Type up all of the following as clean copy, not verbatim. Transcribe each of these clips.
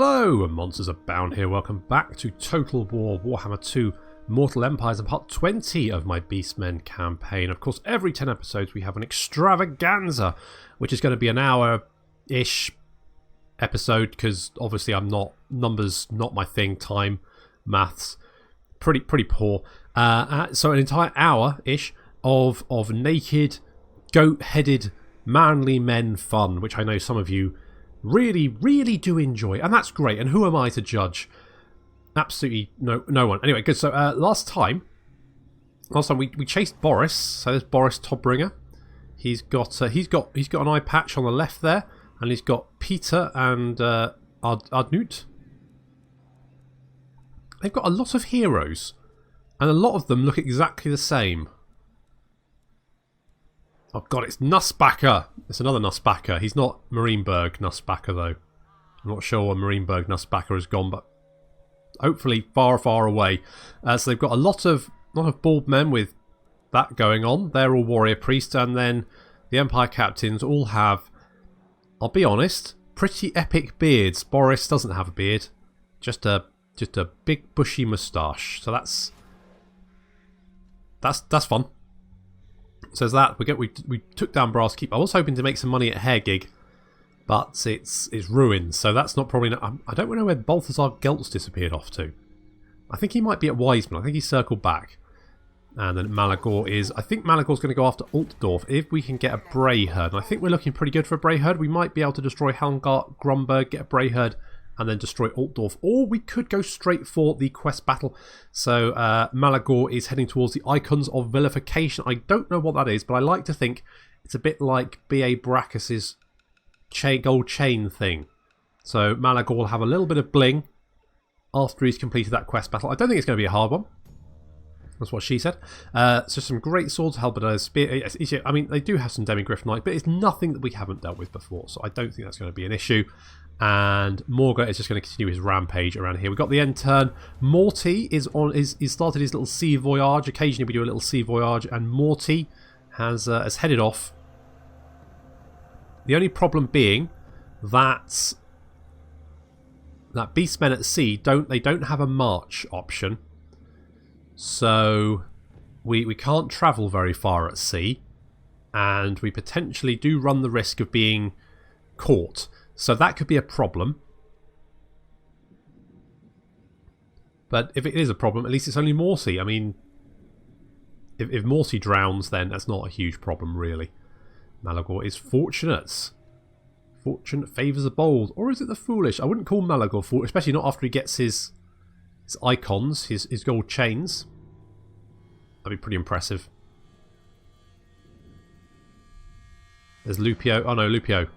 Hello, monsters abound here. Welcome back to Total War Warhammer 2 Mortal Empires and part 20 of my Beastmen campaign. Of course, every 10 episodes we have an extravaganza, which is going to be an hour-ish episode, because obviously I'm not, numbers not my thing, time, maths, pretty poor. So an entire hour-ish of naked, goat-headed, manly men fun, which I know some of you really do enjoy, and that's great. And who am I to judge? Absolutely no one. Anyway, good. So last time we chased Boris. So there's Boris Todbringer. He's got an eye patch on the left there, and he's got Peter and Ardnut. They've got a lot of heroes, and a lot of them look exactly the same. Oh god, it's Nussbacher. It's another Nussbacher. He's not Marienburg Nussbacher though. I'm not sure where Marienburg Nussbacher has gone, but hopefully far away. So they've got a lot of bald men with that going on. They're all warrior priests, and then the Empire captains all have, I'll be honest, pretty epic beards. Boris doesn't have a beard, just a big bushy moustache. So that's fun. So there's that. We took down Brass Keep. I was hoping to make some money at Hair Gig, but it's ruined. So that's not probably. I don't know where Balthazar Geltz disappeared off to. I think he might be at Wiseman. I think he circled back. And then Malagor is. I think Malagor's going to go after Altdorf if we can get a Brayherd. And I think we're looking pretty good for a Brayherd. We might be able to destroy Helmgart, Grumberg, get a Brayherd, and then destroy Altdorf. Or we could go straight for the quest battle. So Malagor is heading towards the Icons of Vilification. I don't know what that is, but I like to think it's a bit like B.A. Baracus's gold chain thing. So Malagor will have a little bit of bling after he's completed that quest battle. I don't think it's going to be a hard one. That's what she said. So some great swords, halberdiers, spear. I mean, they do have some Demigriff Knight, but it's nothing that we haven't dealt with before. So I don't think that's going to be an issue. And Morghur is just going to continue his rampage around here. We've got the end turn. Morty is started his little sea voyage. Occasionally we do a little sea voyage, and Morty has headed off. The only problem being that Beastmen at Sea don't have a march option, so we can't travel very far at sea, and we potentially do run the risk of being caught. So that could be a problem. But if it is a problem, at least it's only Morty. I mean, if Morty drowns, then that's not a huge problem, really. Malagor is fortunate. Fortune favours the bold. Or is it the foolish? I wouldn't call Malagor foolish, especially not after he gets his icons, his gold chains. That'd be pretty impressive. There's Lupio. Oh no, Lupio.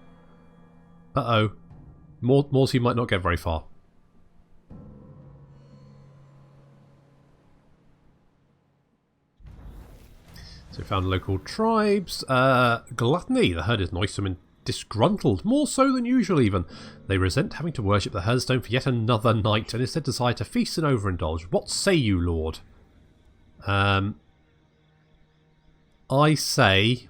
Uh-oh. Morty might not get very far. So we found local tribes. Gluttony. The herd is noisome and disgruntled. More so than usual even. They resent having to worship the hearthstone for yet another night, and instead desire to feast and overindulge. What say you, Lord? I say,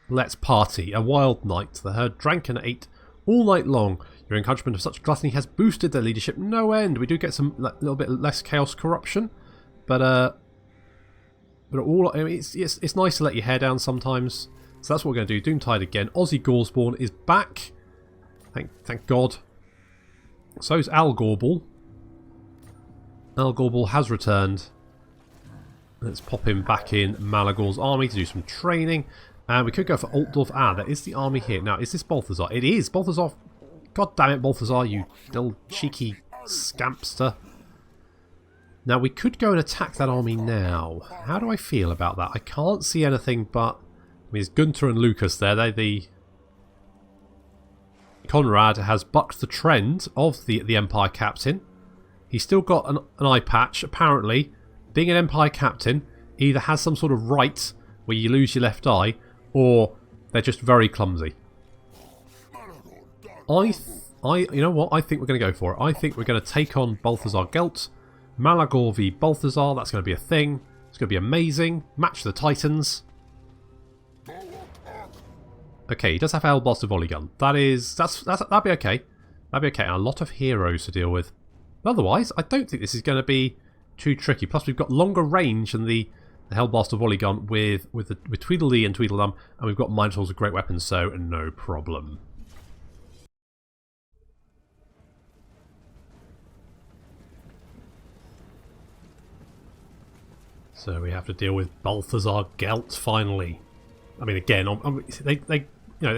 let's party. A wild night. The herd drank and ate all night long. Your encouragement of such gluttony has boosted their leadership no end. We do get some little bit less chaos corruption, but all, I mean, it's nice to let your hair down sometimes. So that's what we're going to do. Doomtide again. Ozzy Goresborn is back. Thank God. So is Al Gorbal. Al Gorbal has returned. Let's pop him back in Malagor's army to do some training. And we could go for Altdorf. Ah, there is the army here. Now, is this Balthazar? It is. Balthazar. God damn it, Balthazar, you little cheeky scampster. Now, we could go and attack that army now. How do I feel about that? I can't see anything but... I mean, it's Gunther and Lucas there. Conrad has bucked the trend of the Empire Captain. He's still got an eye patch. Apparently, being an Empire Captain either has some sort of right where you lose your left eye, or they're just very clumsy. You know what? I think we're going to go for it. I think we're going to take on Balthazar Geltz. Malagor v Balthazar. That's going to be a thing. It's going to be amazing. Match the Titans. Okay, he does have Elboss the volley gun. That'd be okay. That'd be okay. And a lot of heroes to deal with. But otherwise, I don't think this is going to be too tricky. Plus, we've got longer range than the Hellblaster volley gun with Tweedledee and Tweedledum, and we've got Minotaurs with great weapons, so no problem. So we have to deal with Balthazar Gelt finally. I mean, again, they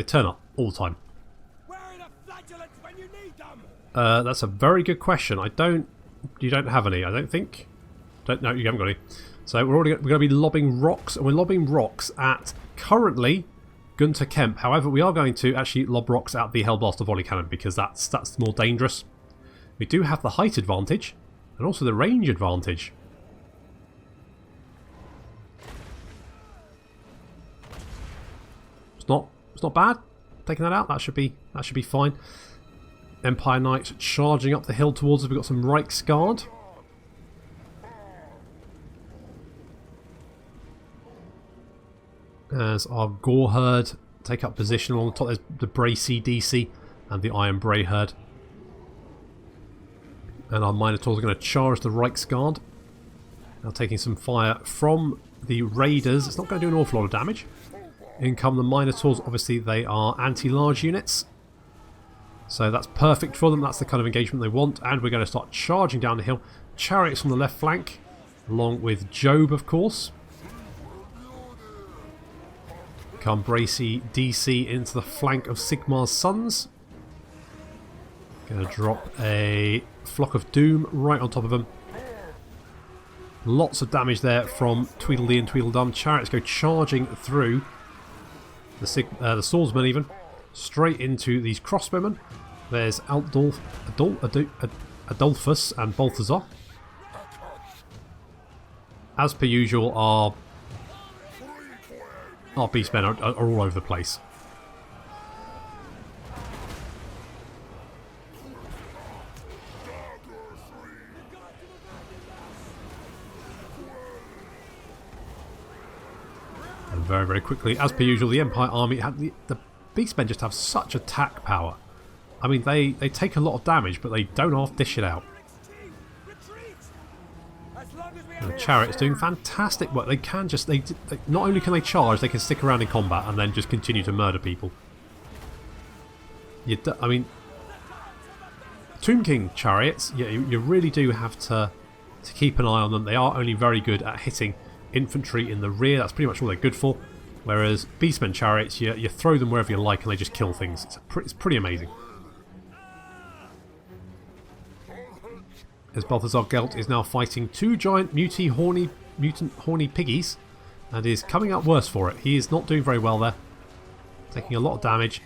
turn up all the time. Where are the flagellants when you need them? That's a very good question. You don't have any, I don't think. No, you haven't got any. So we're going to be lobbing rocks, and we're lobbing rocks at currently Gunter Kemp. However, we are going to actually lob rocks at the Hellblaster volley cannon because that's more dangerous. We do have the height advantage and also the range advantage. It's not bad. Taking that out, that should be fine. Empire Knights charging up the hill towards us. We've got some Reichsguard. As our Gore Herd take up position along the top. There's the Bracy DC and the Iron Bray Herd. And our Minotaurs are going to charge the Reichsguard. Now taking some fire from the Raiders. It's not going to do an awful lot of damage. In come the Minotaurs. Obviously they are anti-large units. So that's perfect for them. That's the kind of engagement they want. And we're going to start charging down the hill. Chariots on the left flank. Along with Job, of course. Come Bracy DC into the flank of Sigmar's Sons. Going to drop a Flock of Doom right on top of them. Lots of damage there from Tweedledee and Tweedledum. Chariots go charging through the swordsmen even. Straight into these crossbowmen. There's Adolphus and Balthazar. As per usual, our beastmen are all over the place. And very, very quickly, as per usual, the Empire army, the beastmen just have such attack power. I mean, they take a lot of damage, but they don't half dish it out. And the Chariot's doing fantastic work. They can just, not only can they charge, they can stick around in combat and then just continue to murder people. I mean, Tomb King Chariots, you really do have to keep an eye on them. They are only very good at hitting infantry in the rear. That's pretty much all they're good for. Whereas Beastmen Chariots, you throw them wherever you like and they just kill things. It's pretty amazing. As Balthazar Gelt is now fighting two giant mutant horny piggies and is coming up worse for it. He is not doing very well there. Taking a lot of damage.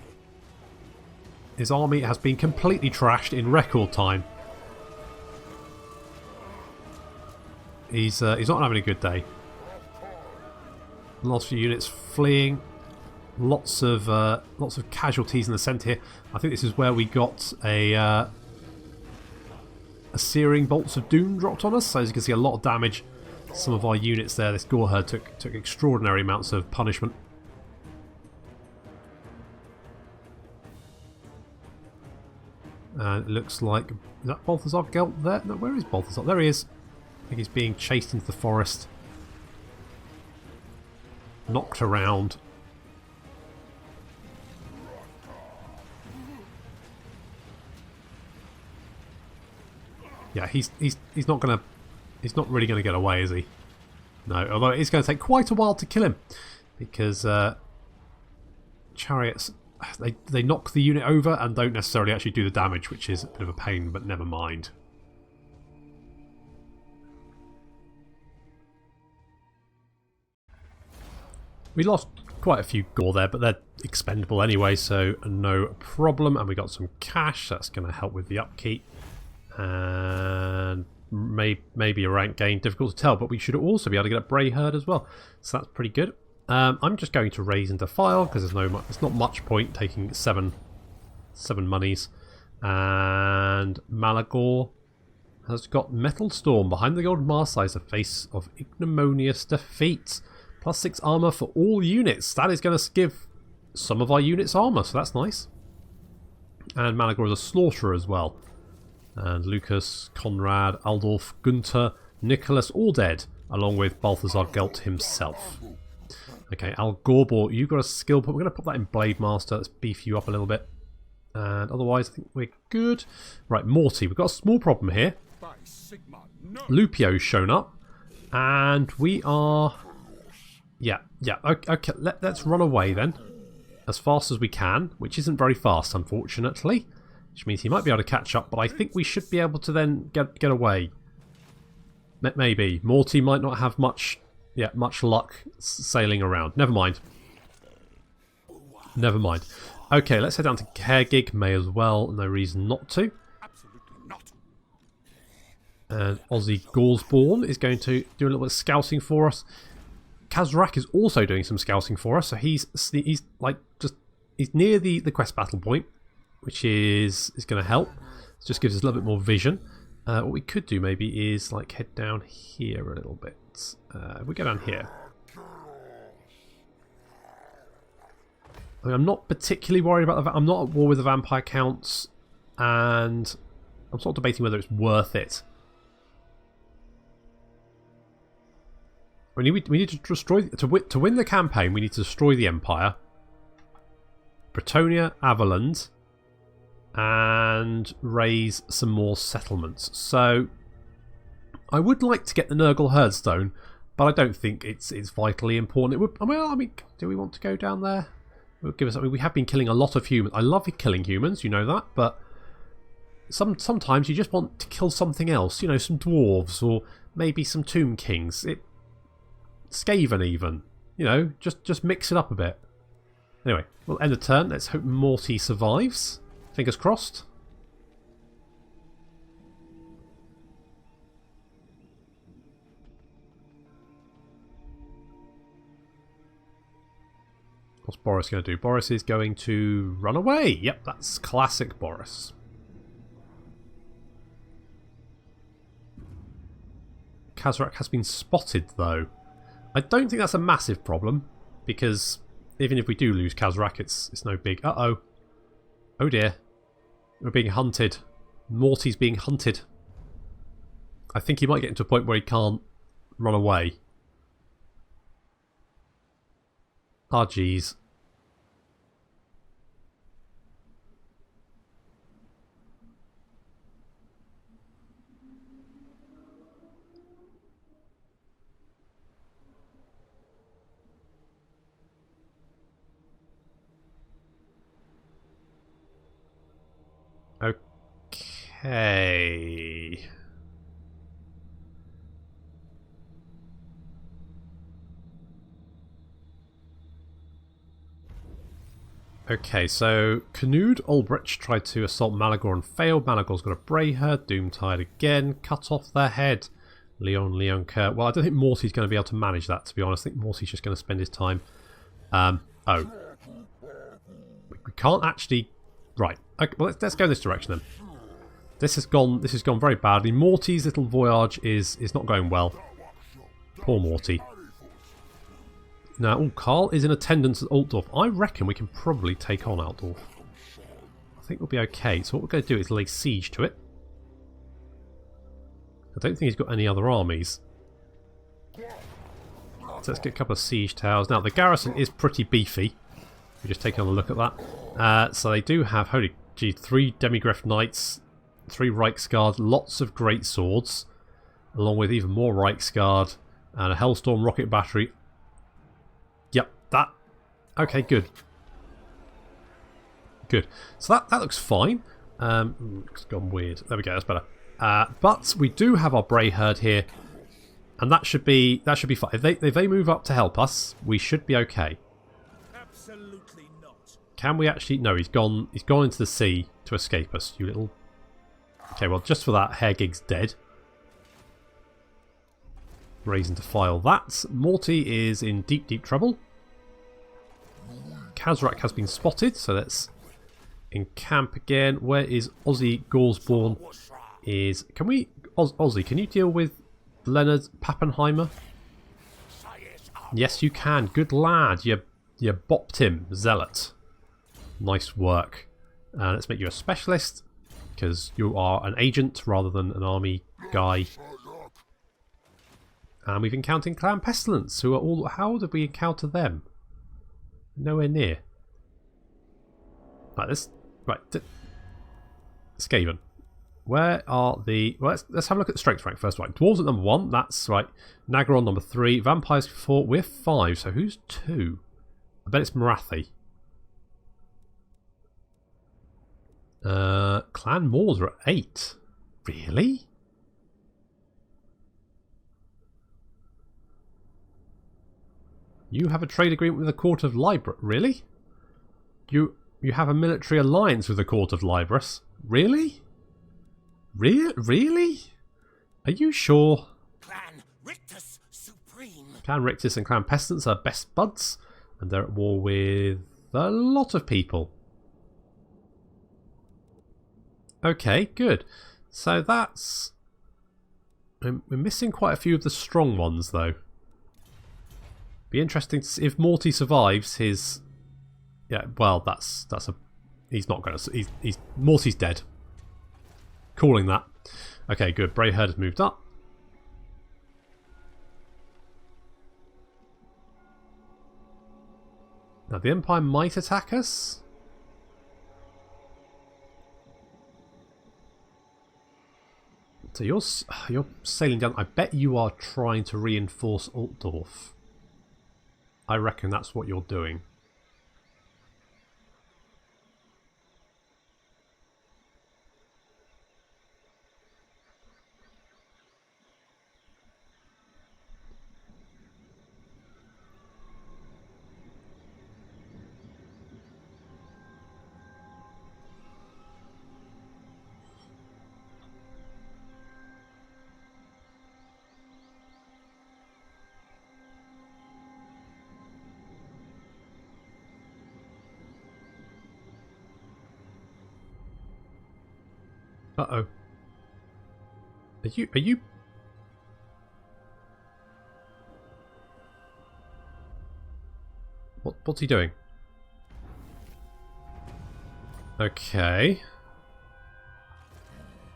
His army has been completely trashed in record time. He's not having a good day. Lots of units fleeing. Lots of casualties in the centre here. I think this is where we got a searing bolts of doom dropped on us. So as you can see, a lot of damage. Some of our units there. This Gore Herd took extraordinary amounts of punishment. And it looks like, is that Balthazar Gelt there? No, where is Balthazar? There he is. I think he's being chased into the forest. Knocked around. Yeah, he's not really gonna get away, is he? No, although it's going to take quite a while to kill him, because Chariots, they knock the unit over and don't necessarily actually do the damage, which is a bit of a pain, but never mind. We lost quite a few gore there, but they're expendable anyway, so no problem. And we got some cash, that's going to help with the upkeep. And maybe a rank gain, difficult to tell, but we should also be able to get a Bray Herd as well. So that's pretty good. I'm just going to raise and defile, because there's not much point taking seven monies. And Malagor has got Metal Storm behind the Golden Mast as a face of ignominious defeat. +6 armor for all units. That is going to give some of our units armor, so that's nice. And Malagor is a slaughterer as well. And Lucas, Conrad, Aldorf, Gunther, Nicholas, all dead, along with Balthazar Gelt himself. Okay, Al Gorbor, you've got a skill point. We're going to put that in Blade Master. Let's beef you up a little bit. And otherwise, I think we're good. Right, Morty, we've got a small problem here. Lupio's shown up. And we are... Yeah, okay, let's run away then. As fast as we can, which isn't very fast, unfortunately. Which means he might be able to catch up, but I think we should be able to then get away. Maybe. Morty might not have much luck sailing around. Never mind. Never mind. Okay, let's head down to Caregig. May as well. No reason not to. And Ozzy Gorsborn is going to do a little bit of scouting for us. Kazrak is also doing some scouting for us, so he's near the quest battle point, which is going to help. It just gives us a little bit more vision. What we could do maybe is like head down here a little bit. If we go down here. I mean, I'm not particularly worried about I'm not at war with the vampire counts, and I'm sort of debating whether it's worth it. We need to destroy to win the campaign. We need to destroy the Empire, Bretonia, Averland, and raise some more settlements. So I would like to get the Nurgle Herdstone, but I don't think it's vitally important. It would. Well, I mean, do we want to go down there? It would give us. I mean, we have been killing a lot of humans. I love killing humans, you know that, but sometimes you just want to kill something else. You know, some dwarves or maybe some Tomb Kings. Skaven even, you know, just mix it up a bit. Anyway, we'll end the turn. Let's hope Morty survives. Fingers crossed. What's Boris going to do? Boris is going to run away. Yep, that's classic Boris. Kazrak has been spotted though. I don't think that's a massive problem, because even if we do lose Kazrak, it's no big... Uh-oh. Oh dear. We're being hunted. Morty's being hunted. I think he might get into a point where he can't run away. Ah, jeez. Okay. Okay, so Knud Ulbrich tried to assault Malagor and failed. Malagor's got a Brayher. Doomtide again. Cut off their head. Leon Kerr. Well, I don't think Morty's going to be able to manage that, to be honest. I think Morty's just going to spend his time. Oh. We can't actually... Right. Okay, well, let's go this direction then. This has gone very badly. Morty's little voyage is not going well. Poor Morty. Now, Carl is in attendance at Altdorf. I reckon we can probably take on Altdorf. I think we'll be okay. So what we're going to do is lay siege to it. I don't think he's got any other armies. So let's get a couple of siege towers. Now, the garrison is pretty beefy. We're just taking a look at that. So they do have, holy gee, 3 Demigreph Knights, 3 Reiksguard, lots of great swords, along with even more Reiksguard, and a Hellstorm rocket battery. Yep, that... Okay, good. Good. So that looks fine. It's gone weird. There we go, that's better. But we do have our Bray Herd here, and that should be fine. If they move up to help us, we should be okay. Absolutely not. Can we actually... No, he's gone into the sea to escape us, you little... Okay, well, just for that, Hairgig's dead. Reason to file that. Morty is in deep, deep trouble. Kazrak has been spotted, so let's encamp again. Where is Ozzy Gorsborn? Can we... Ozzy, can you deal with Leonard Pappenheimer? Yes, you can. Good lad. You bopped him, Zealot. Nice work. Let's make you a specialist, because you are an agent rather than an army guy. And we've encountered Clan Pestilence, who are all... How did we encounter them? Nowhere near. Right, this... Right, Skaven. Where are the... Well, let's have a look at the strength rank first. Right, Dwarves at number 1, that's right. Nagaron number 3, Vampires 4, we're 5, so who's 2? I bet it's Marathi. Clan Morghur at 8. Really? You have a trade agreement with the Court of Libra. Really? You have a military alliance with the Court of Libris. Really? Really? Are you sure? Clan Rictus Supreme. Clan Rictus and Clan Pestilence are best buds, and they're at war with a lot of people. Okay, good. So that's... We're missing quite a few of the strong ones, though. Be interesting to see if Morty survives his... Yeah, well, that's a... He's not going to... He's Morty's dead. Calling that. Okay, good. Brave Herd has moved up. Now, the Empire might attack us. So you're sailing down. I bet you are trying to reinforce Altdorf. I reckon that's what you're doing. Uh-oh. Are you... What's he doing? Okay.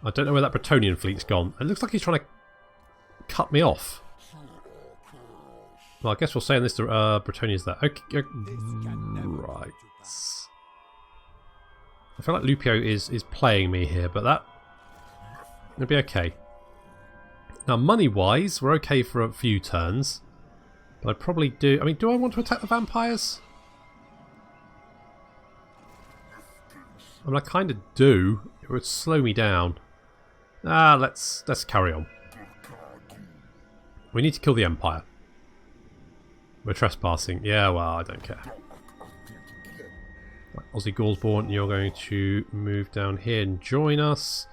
I don't know where that Bretonnian fleet's gone. It looks like he's trying to cut me off. Well, I guess we'll say on this Bretonnian's there. Okay, right. I feel like Lupio is playing me here, but it'll be okay. Now, money-wise, we're okay for a few turns. But I'd probably do... I mean, do I want to attack the vampires? I mean, I kind of do. It would slow me down. Let's carry on. We need to kill the Empire. We're trespassing. Yeah, well, I don't care. Right, Aussie Gaursborn, you're going to move down here and join us.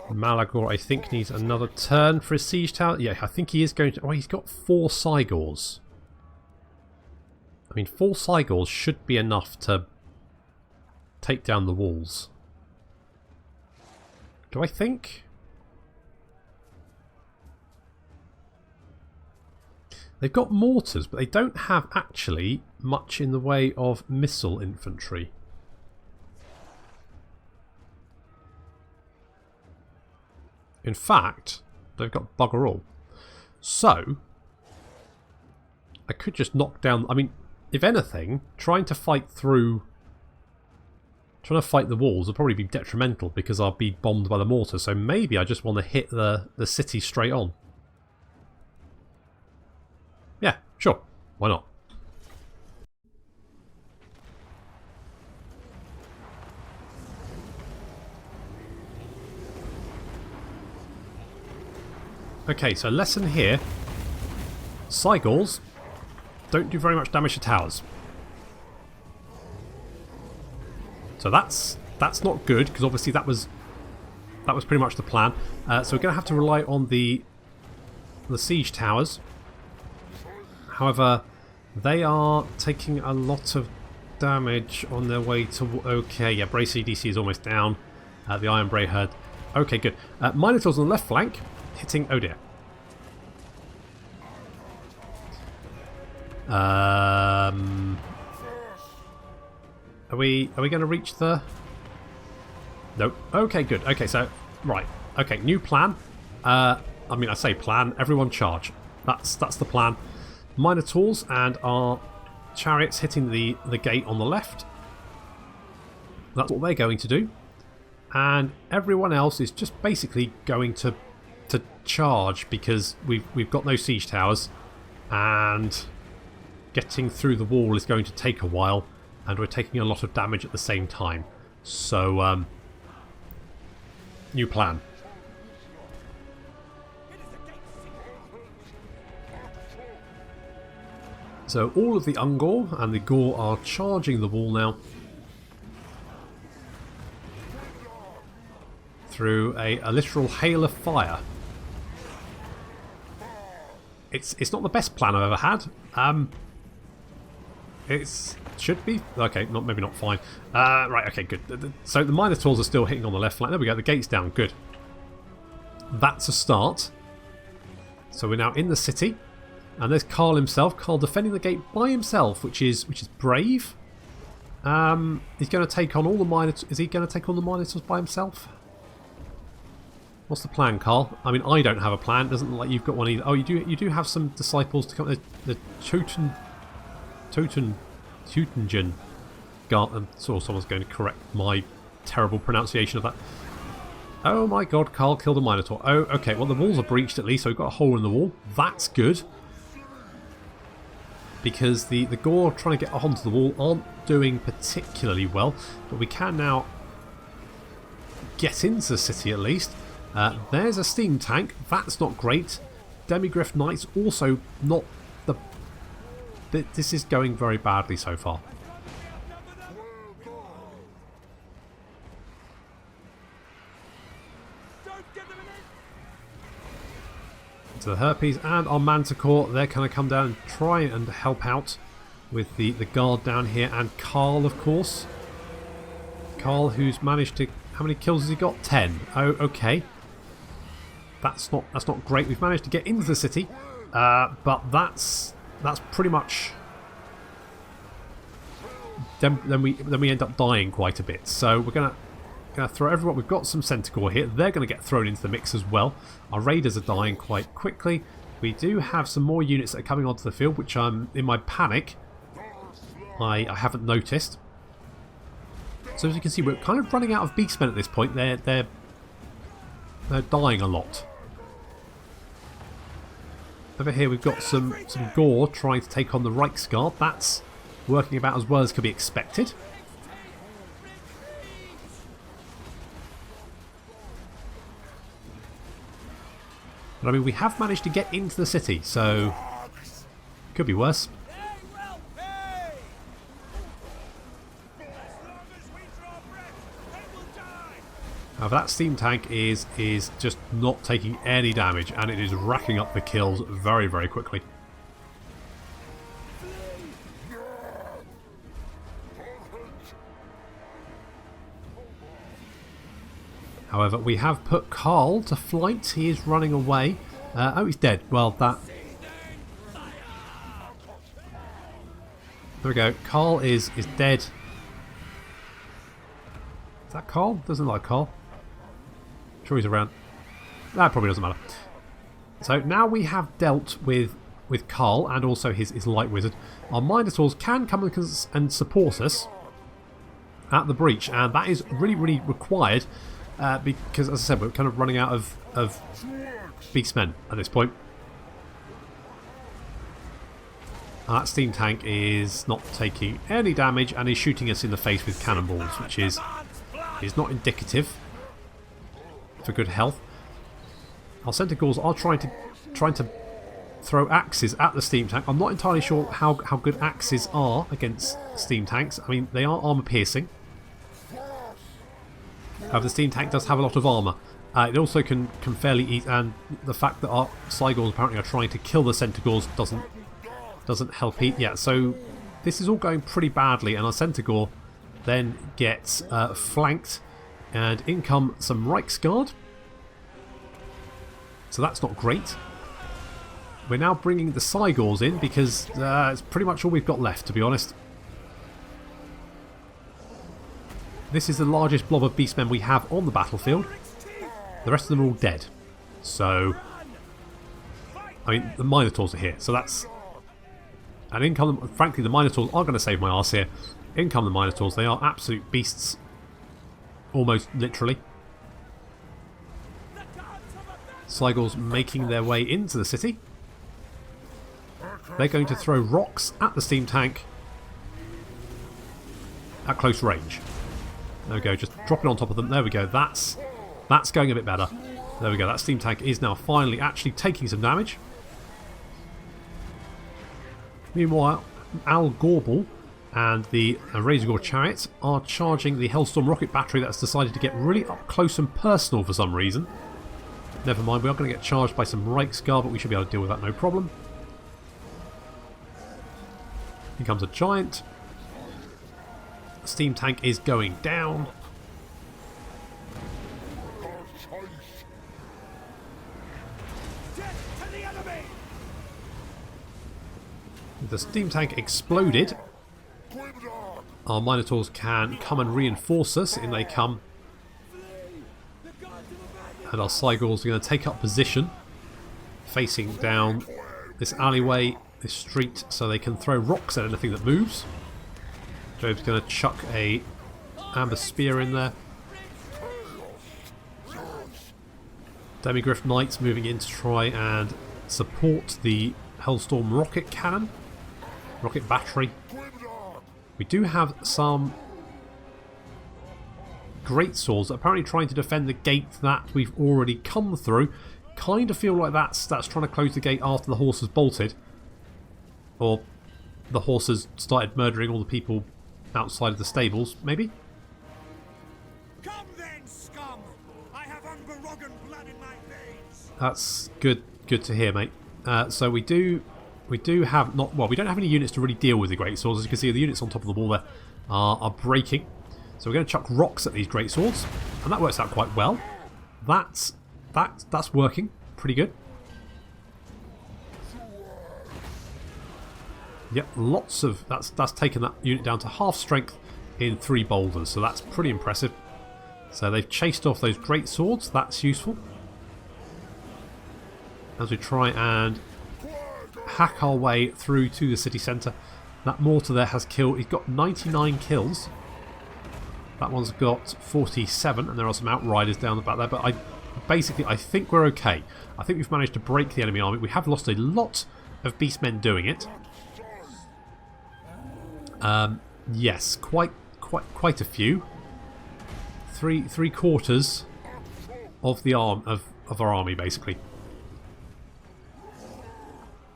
Malagor, I think, needs another turn for his siege tower. Yeah, I think he is going to... Oh, he's got 4 Cygors. I mean, 4 Cygors should be enough to take down the walls. Do I think? They've got mortars, but they don't have actually much in the way of missile infantry. In fact, they've got bugger all. So, I could just knock down... I mean, if anything, trying to fight the walls will probably be detrimental because I'll be bombed by the mortar. So maybe I just want to hit the city straight on. Yeah, sure. Why not? Okay, so lesson here. Cygors don't do very much damage to towers. So that's not good, because obviously that was pretty much the plan. So we're going to have to rely on the siege towers. However, they are taking a lot of damage on their way to... Okay, yeah, Brace CDC is almost down. The Iron Bray Herd. Okay, good. Minotaurs on the left flank, hitting... Oh dear. Are we going to reach the... Nope. Okay, good. Okay, so, right. Okay, new plan. I mean, I say plan. Everyone charge. That's the plan. Minotaurs and our chariots hitting the gate on the left. That's what they're going to do. And everyone else is just basically going to charge because we've got no siege towers, and getting through the wall is going to take a while, and we're taking a lot of damage at the same time. So, new plan. So all of the Ungor and the Gore are charging the wall now through a literal hail of fire. It's not the best plan I've ever had. It should be okay. Maybe not fine. Right. Okay. Good. So the Minotaurs are still hitting on the left flank. There we go. The gate's down. Good. That's a start. So we're now in the city, and there's Carl himself. Carl defending the gate by himself, which is brave. He's going to take on all the Minotaurs. Is he going to take on the Minotaurs by himself? What's the plan, Carl? I mean, I don't have a plan. It doesn't look like you've got one either. Oh, you do have some disciples to come. The Teutungen guard. And so someone's going to correct my terrible pronunciation of that. Oh my god, Carl killed a Minotaur. Oh, okay. Well, the walls are breached at least, so we've got a hole in the wall. That's good. Because the Gore trying to get onto the wall aren't doing particularly well. But we can now get into the city at least. There's a steam tank. That's not great. Demigriff Knights also not the... This is going very badly so far. So the Harpies and our Manticore, they're going to come down and try and help out with the guard down here. And Carl, of course. Carl, who's managed to... How many kills has he got? 10. Oh, okay. That's not great. We've managed to get into the city, but that's pretty much. Then we end up dying quite a bit. So we're gonna throw everyone. We've got some Centaur here. They're gonna get thrown into the mix as well. Our raiders are dying quite quickly. We do have some more units that are coming onto the field, which I'm in my panic I haven't noticed. So as you can see, we're kind of running out of beastmen at this point. They're dying a lot. Over here we've got some Gore trying to take on the Reichsguard. That's working about as well as could be expected. But I mean, we have managed to get into the city, so could be worse. However, that steam tank is just not taking any damage, and it is racking up the kills very, very quickly. However, we have put Carl to flight. He is running away. Oh, he's dead. Well, that... There we go. Carl is dead. Is that Carl? Doesn't look like Carl. Sure he's around. That probably doesn't matter. So now we have dealt with Carl and also his light wizard. Our Minotaurs can come and support us at the breach, and that is really, really required because, as I said, we're kind of running out of beastmen at this point. That steam tank is not taking any damage and is shooting us in the face with cannonballs, which is not indicative for good health. Our Centaurs are trying to throw axes at the steam tank. I'm not entirely sure how good axes are against steam tanks. I mean, they are armor piercing. However, the steam tank does have a lot of armor. It also can fairly eat, and the fact that our Slygors apparently are trying to kill the Centaurs doesn't help eat. Yeah, so this is all going pretty badly, and our Centaur then gets flanked, and in come some Reichsguard. So that's not great. We're now bringing the Slygors in because it's pretty much all we've got left, to be honest. this is the largest blob of beastmen we have on the battlefield. The rest of them are all dead. So, I mean, the Minotaurs are here, so that's... And in come, frankly, the Minotaurs are going to save my arse here. In come the Minotaurs, they are absolute beasts. Almost literally. Slygors making their way into the city. They're going to throw rocks at the steam tank at close range. There we go, just drop it on top of them. There we go, that's going a bit better. There we go, that steam tank is now finally actually taking some damage. Meanwhile, Al Gorbel and the Razorgore chariots are charging the Hellstorm rocket battery that's decided to get really up close and personal for some reason. Never mind, we are going to get charged by some Reiksguard, but we should be able to deal with that no problem. Here comes a giant. The steam tank is going down. The steam tank exploded. Our Minotaurs can come and reinforce us in they come. And our Slygors are going to take up position facing down this alleyway, this street, so they can throw rocks at anything that moves. Jove's going to chuck a amber spear in there. Demigryph Knights moving in to try and support the Hellstorm rocket cannon. Rocket battery. We do have some great swords apparently trying to defend the gate that we've already come through. Kind of feel like that's trying to close the gate after the horse has bolted. Or the horses started murdering all the people outside of the stables, maybe? Come then, scum! I have unberoggen blood in my veins. That's good to hear, mate. So we do have not we don't have any units to really deal with the great swords. As you can see, the units on top of the wall there are breaking. So we're going to chuck rocks at these great swords, and that works out quite well. That's working pretty good. Yep, lots of that's taken that unit down to half strength in 3 boulders, so that's pretty impressive. So they've chased off those great swords. That's useful as we try and hack our way through to the city centre. That mortar there has killed. He's got 99 kills. That one's got 47, and there are some outriders down the back there. But I think we're okay. I think we've managed to break the enemy army. We have lost a lot of beastmen doing it. Yes, quite a few. Three quarters of the of our army, basically.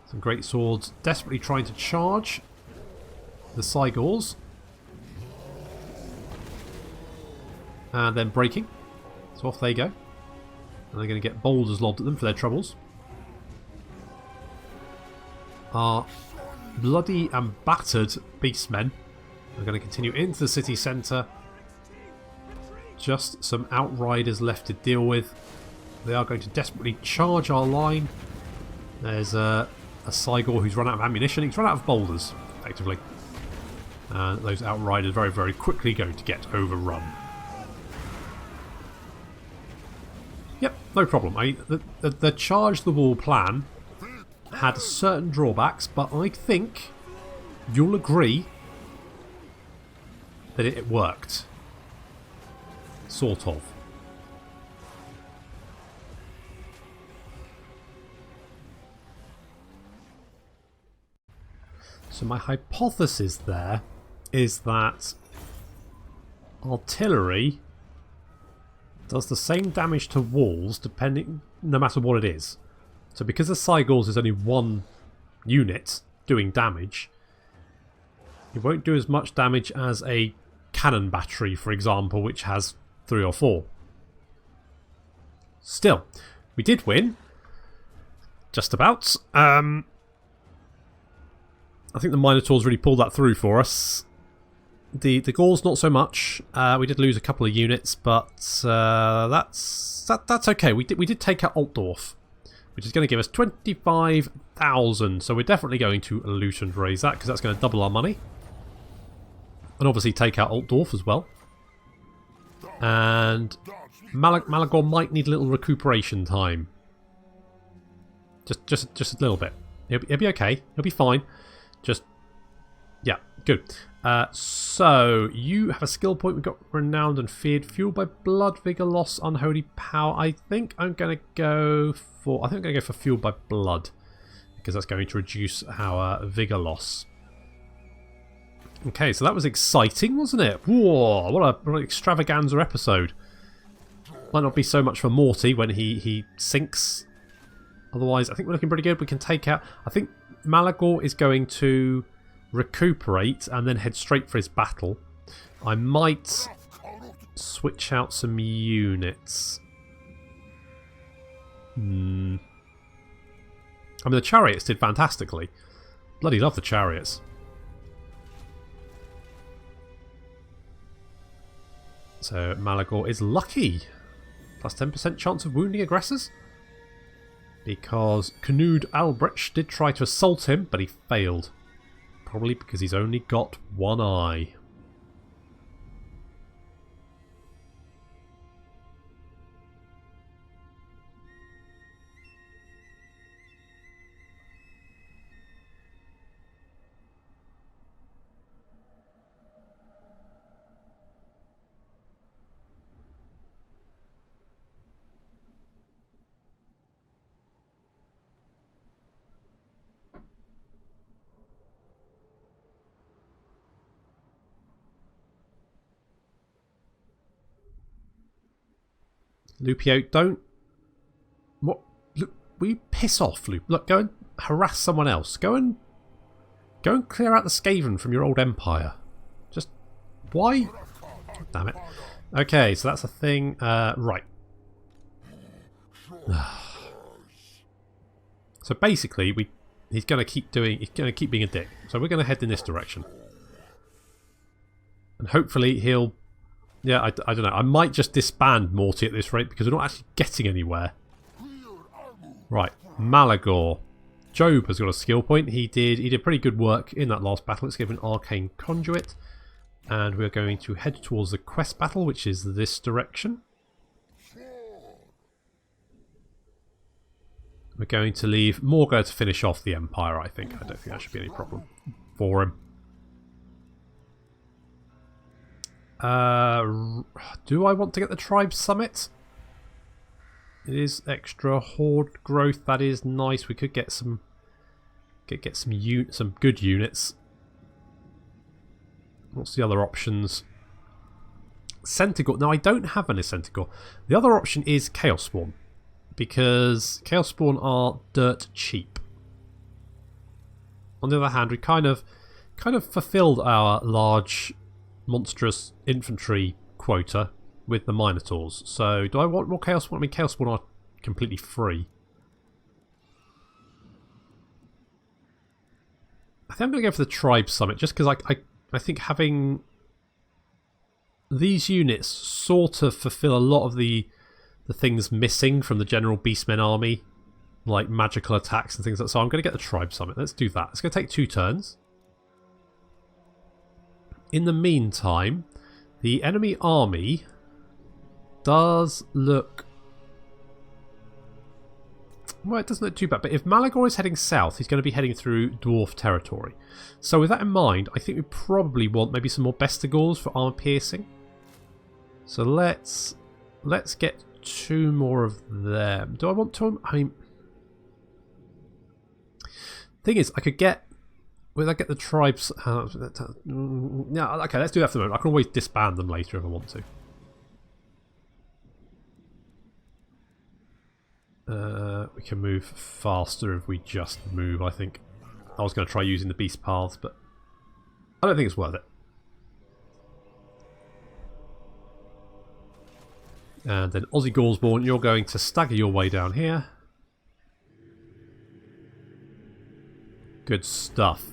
Some great swords desperately trying to charge the Slygors. And then breaking. So off they go. And they're going to get boulders lobbed at them for their troubles. Our bloody and battered beastmen are going to continue into the city centre. Just some outriders left to deal with. They are going to desperately charge our line. There's a Slygor who's run out of ammunition. He's run out of boulders, effectively. And those outriders very, very quickly going to get overrun. Yep, no problem. The charge the wall plan had certain drawbacks, but I think you'll agree that it worked. Sort of. So my hypothesis there is that artillery does the same damage to walls no matter what it is. So because the Slygors is only one unit doing damage, it won't do as much damage as a cannon battery, for example, which has 3 or 4. Still, we did win. Just about. I think the Minotaurs really pulled that through for us. The Gauls not so much. We did lose a couple of units, but that's okay. We did take out Altdorf, which is going to give us 25,000. So we're definitely going to loot and raise that because that's going to double our money, and obviously take out Altdorf as well. And Malagor might need a little recuperation time. Just a little bit. He'll be okay. He'll be fine. Just, yeah, good. So, you have a skill point. We've got Renowned and Feared. Fueled by Blood, Vigor Loss, Unholy Power. I think I'm going to go for Fueled by Blood. Because that's going to reduce our Vigor Loss. Okay, so that was exciting, wasn't it? Whoa, what an extravaganza episode. Might not be so much for Morty when he sinks. Otherwise, I think we're looking pretty good. We can take out... I think Malagor is going to recuperate and then head straight for his battle. I might switch out some units. I mean, the chariots did fantastically. Bloody love the chariots. So Malagor is lucky. Plus 10% chance of wounding aggressors. Because Knud Albrecht did try to assault him, but he failed. Probably because he's only got one eye. Lupio, don't... What? Look, will you piss off, Lup? Look, go and harass someone else. Go and clear out the Skaven from your old empire. Just... Why? Damn it. Okay, so that's a thing. Right. So basically, he's going to keep being a dick. So we're going to head in this direction. And hopefully he'll... Yeah, I don't know. I might just disband Morty at this rate because we're not actually getting anywhere. Right, Malagor. Job has got a skill point. He did pretty good work in that last battle. Let's give him an Arcane Conduit. And we're going to head towards the quest battle, which is this direction. We're going to leave Morghur to finish off the Empire, I think. I don't think that should be any problem for him. Do I want to get the Tribe Summit? It is extra horde growth. That is nice. We could get some good units. What's the other options? Centaur. No, I don't have any Centaur. The other option is Chaos Spawn, because Chaos Spawn are dirt cheap. On the other hand, we kind of fulfilled our large monstrous infantry quota with the Minotaurs. So do I want more Chaos Spawn? I mean, Chaos Spawn are completely free. I think I'm going to go for the Tribe Summit just because I think having these units sort of fulfill a lot of the things missing from the general Beastmen army, like magical attacks and things like that. So I'm going to get the Tribe Summit. Let's do that. It's going to take 2 turns. In the meantime, the enemy army does look... Well, it doesn't look too bad, but if Malagor is heading south, he's going to be heading through dwarf territory. So with that in mind, I think we probably want maybe some more Bestigors for armor piercing. So let's get 2 more of them. Do I want to... I mean... Thing is, I could get... Will I get the tribes? Yeah, okay, let's do that for the moment. I can always disband them later if I want to. We can move faster if we just move, I think. I was going to try using the beast paths, but I don't think it's worth it. And then Aussie Gaursborn, you're going to stagger your way down here. Good stuff.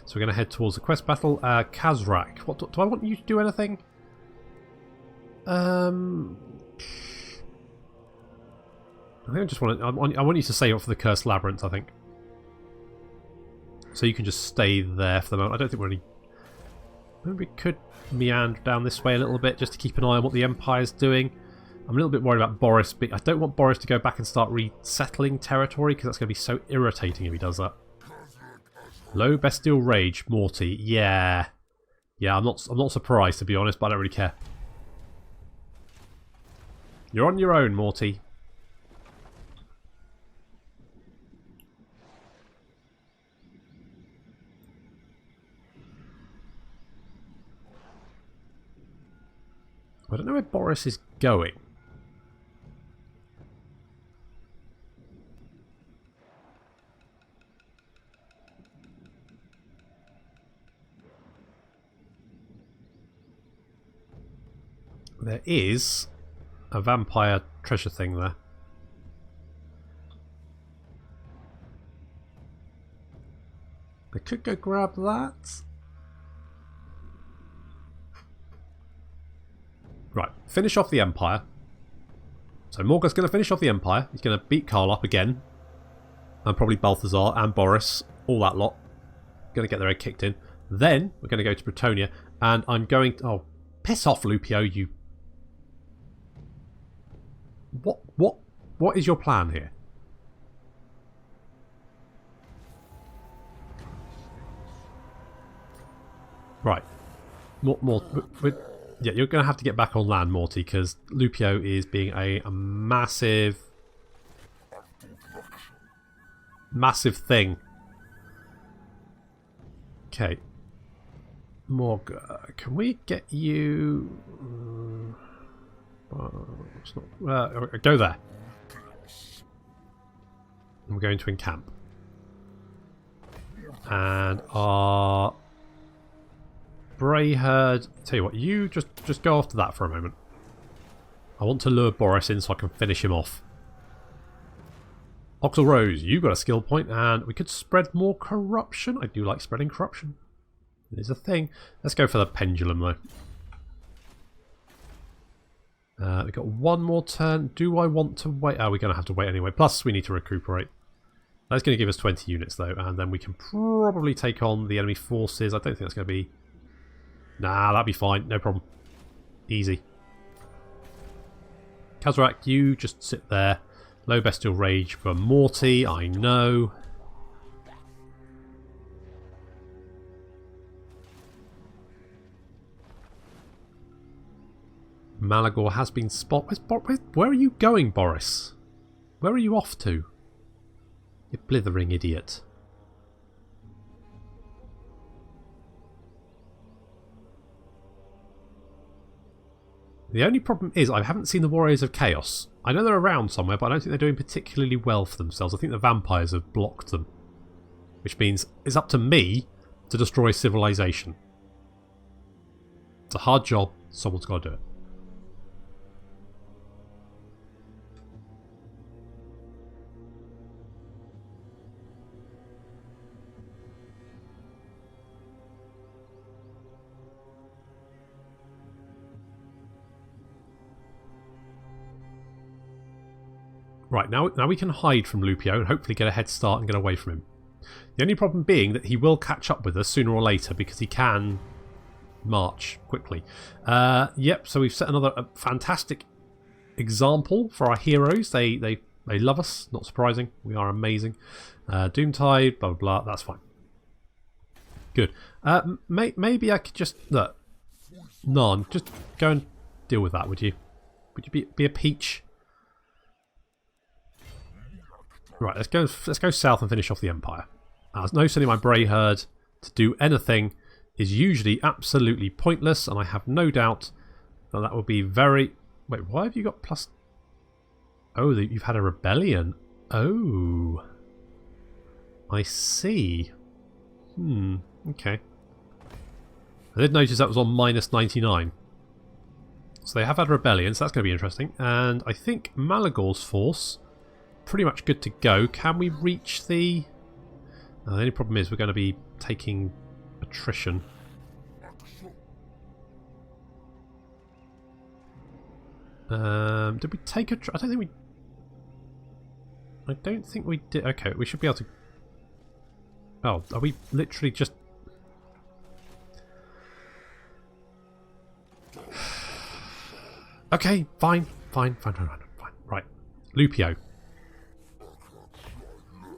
So we're going to head towards the quest battle. Kazrak. What do I want you to do anything? I think I just want to... I want you to save up for the Cursed Labyrinth, I think. So you can just stay there for the moment. I don't think we're any... Maybe we could meander down this way a little bit just to keep an eye on what the Empire's doing. I'm a little bit worried about Boris, but I don't want Boris to go back and start resettling territory because that's going to be so irritating if he does that. Low bestial rage, Morty. Yeah. Yeah, I'm not surprised to be honest, but I don't really care. You're on your own, Morty. I don't know where Boris is going. There is a vampire treasure thing there. I could go grab that. Right, finish off the Empire. So Morghur's going to finish off the Empire. He's going to beat Karl up again. And probably Balthazar and Boris. All that lot. Going to get their head kicked in. Then we're going to go to Bretonnia. And I'm going to... Oh, piss off, Lupio, you... What is your plan here? Right. Yeah, you're going to have to get back on land, Morty, because Lupio is being a massive thing. Okay. Morghur, can we get you... it's not, go there. I'm going to encamp. And our Brayherd, tell you what, you just go after that for a moment. I want to lure Boris in so I can finish him off. Oxel Rose, you got a skill point, and we could spread more corruption. I do like spreading corruption. It is a thing. Let's go for the pendulum though. We've got one more turn. Do I want to wait? Oh, we're going to have to wait anyway. Plus, we need to recuperate. That's going to give us 20 units, though. And then we can probably take on the enemy forces. I don't think that's going to be... Nah, that'd be fine. No problem. Easy. Kazarak, you just sit there. Low bestial rage for Morty. I know. Malagor has been spotted. Where are you going, Boris? Where are you off to? You blithering idiot. The only problem is I haven't seen the Warriors of Chaos. I know they're around somewhere, but I don't think they're doing particularly well for themselves. I think the vampires have blocked them. Which means it's up to me to destroy civilization. It's a hard job. Someone's got to do it. Right, now we can hide from Lupio and hopefully get a head start and get away from him. The only problem being that he will catch up with us sooner or later because he can march quickly. Yep, so we've set another fantastic example for our heroes. They love us, not surprising. We are amazing. Doomtide, blah, blah, blah. That's fine. Good. Maybe I could just... Look. None. Just go and deal with that, would you? Would you be a peach? Right, let's go south and finish off the Empire. As no sending my Brayherd to do anything is usually absolutely pointless, and I have no doubt that will be very... Wait, why have you got plus... Oh, you've had a rebellion. Oh. I see. Okay. I did notice that was on minus 99. So they have had a rebellion, so that's going to be interesting. And I think Malagor's force... pretty much good to go. Can we reach the... the only problem is we're going to be taking attrition. Did we take a... I don't think we did. Okay, we should be able to... Oh, are we literally just... Okay, fine. Right. Lupio.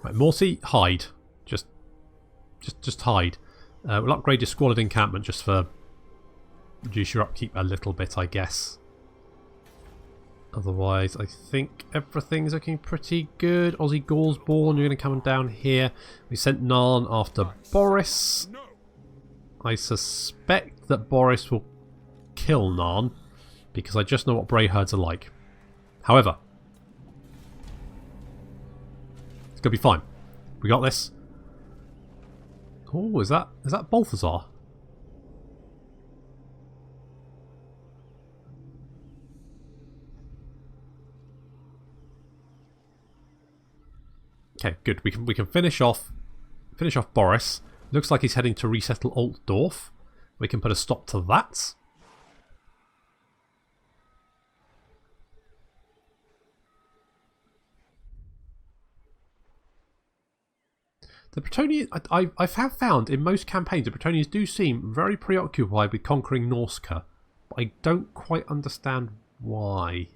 Right, Morty, hide. Just hide. We'll upgrade your squalid encampment just for reduce your upkeep a little bit, I guess. Otherwise, I think everything's looking pretty good. Aussie Gaursborn, you're going to come down here. We sent Narn after Boris. I suspect that Boris will kill Narn, because I just know what Bray herds are like. However, it's going to be fine. We got this. Oh, is that Balthazar? Okay, good. We can finish off Boris. Looks like he's heading to resettle Altdorf. We can put a stop to that. The Bretonnians, I have found in most campaigns, the Bretonnians do seem very preoccupied with conquering Norska, but I don't quite understand why.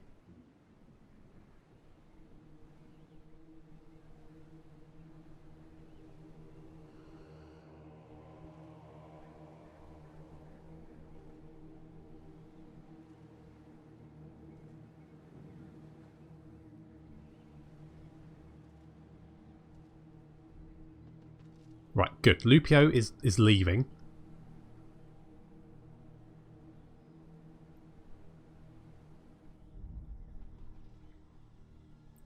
Right, good. Lupio is leaving.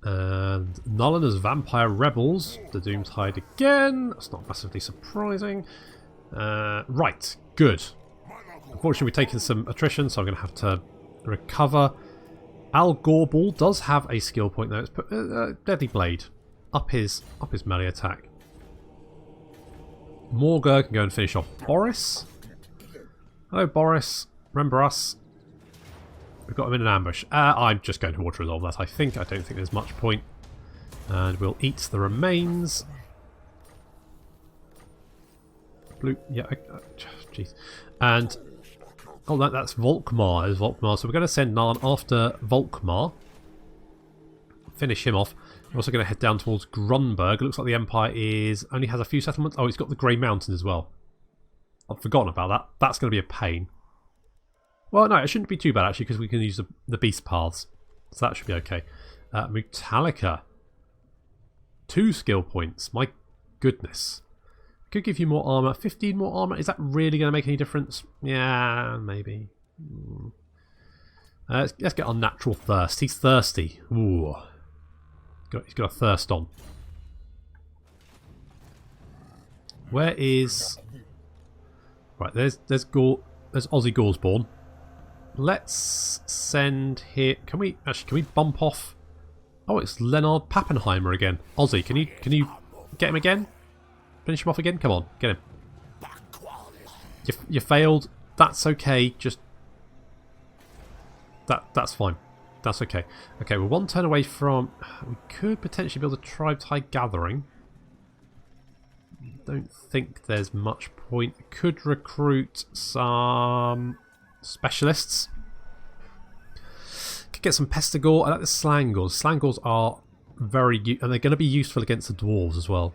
And Nolana's Vampire Rebels. The Doomtide again. That's not massively surprising. Right, good. Unfortunately, we've taken some attrition, so I'm going to have to recover. Al Gorball does have a skill point though. It's put, Deadly Blade. Up his melee attack. Morghur can go and finish off Boris. Hello, Boris. Remember us? We've got him in an ambush. I'm just going to water resolve that, I think. I don't think there's much point. And we'll eat the remains. Blue. Yeah. Jeez. And. Oh, that's Volkmar. Is Volkmar. So we're going to send Narn after Volkmar. Finish him off. We're also going to head down towards Grunberg. It looks like the Empire only has a few settlements. Oh, it's got the Grey Mountain as well. I've forgotten about that. That's going to be a pain. Well, no, it shouldn't be too bad, actually, because we can use the beast paths. So that should be okay. Metallica. 2 skill points. My goodness. Could give you more armour. 15 more armour. Is that really going to make any difference? Yeah, maybe. Let's get Unnatural Thirst. He's thirsty. Ooh. He's got a thirst on. Where is... Right, there's Aussie Gaursborn. Let's send here... Can we bump off... Oh, it's Leonard Pappenheimer again. Aussie, can you get him again? Finish him off again? Come on, get him. You failed. That's okay. Just... That's fine. That's okay. Okay, we're 1 turn away from... We could potentially build a tribe-tide gathering. Don't think there's much point. Could recruit some specialists. Could get some Pestigor. I like the Slangors. Slangors are very... And they're going to be useful against the dwarves as well.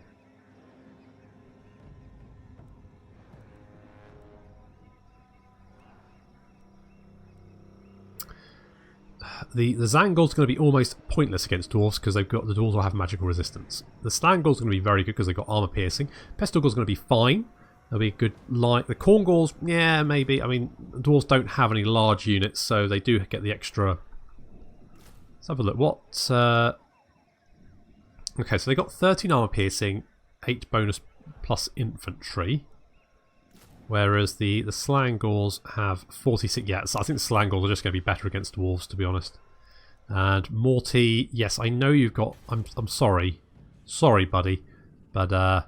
The Zangor's going to be almost pointless against dwarves because the dwarves will have magical resistance. The Slangor's going to be very good because they've got armor piercing. Pestigor's going to be fine. They'll be a good light. The Korngors, yeah, maybe. I mean, dwarves don't have any large units, so they do get the extra. Let's have a look. What? Okay, so they got 13 armor piercing, 8 bonus plus infantry. Whereas the Slangors have 46. Yeah, so I think the Slangors are just going to be better against dwarves, to be honest. And Morty, yes, I know you've got... I'm sorry. Sorry, buddy. But,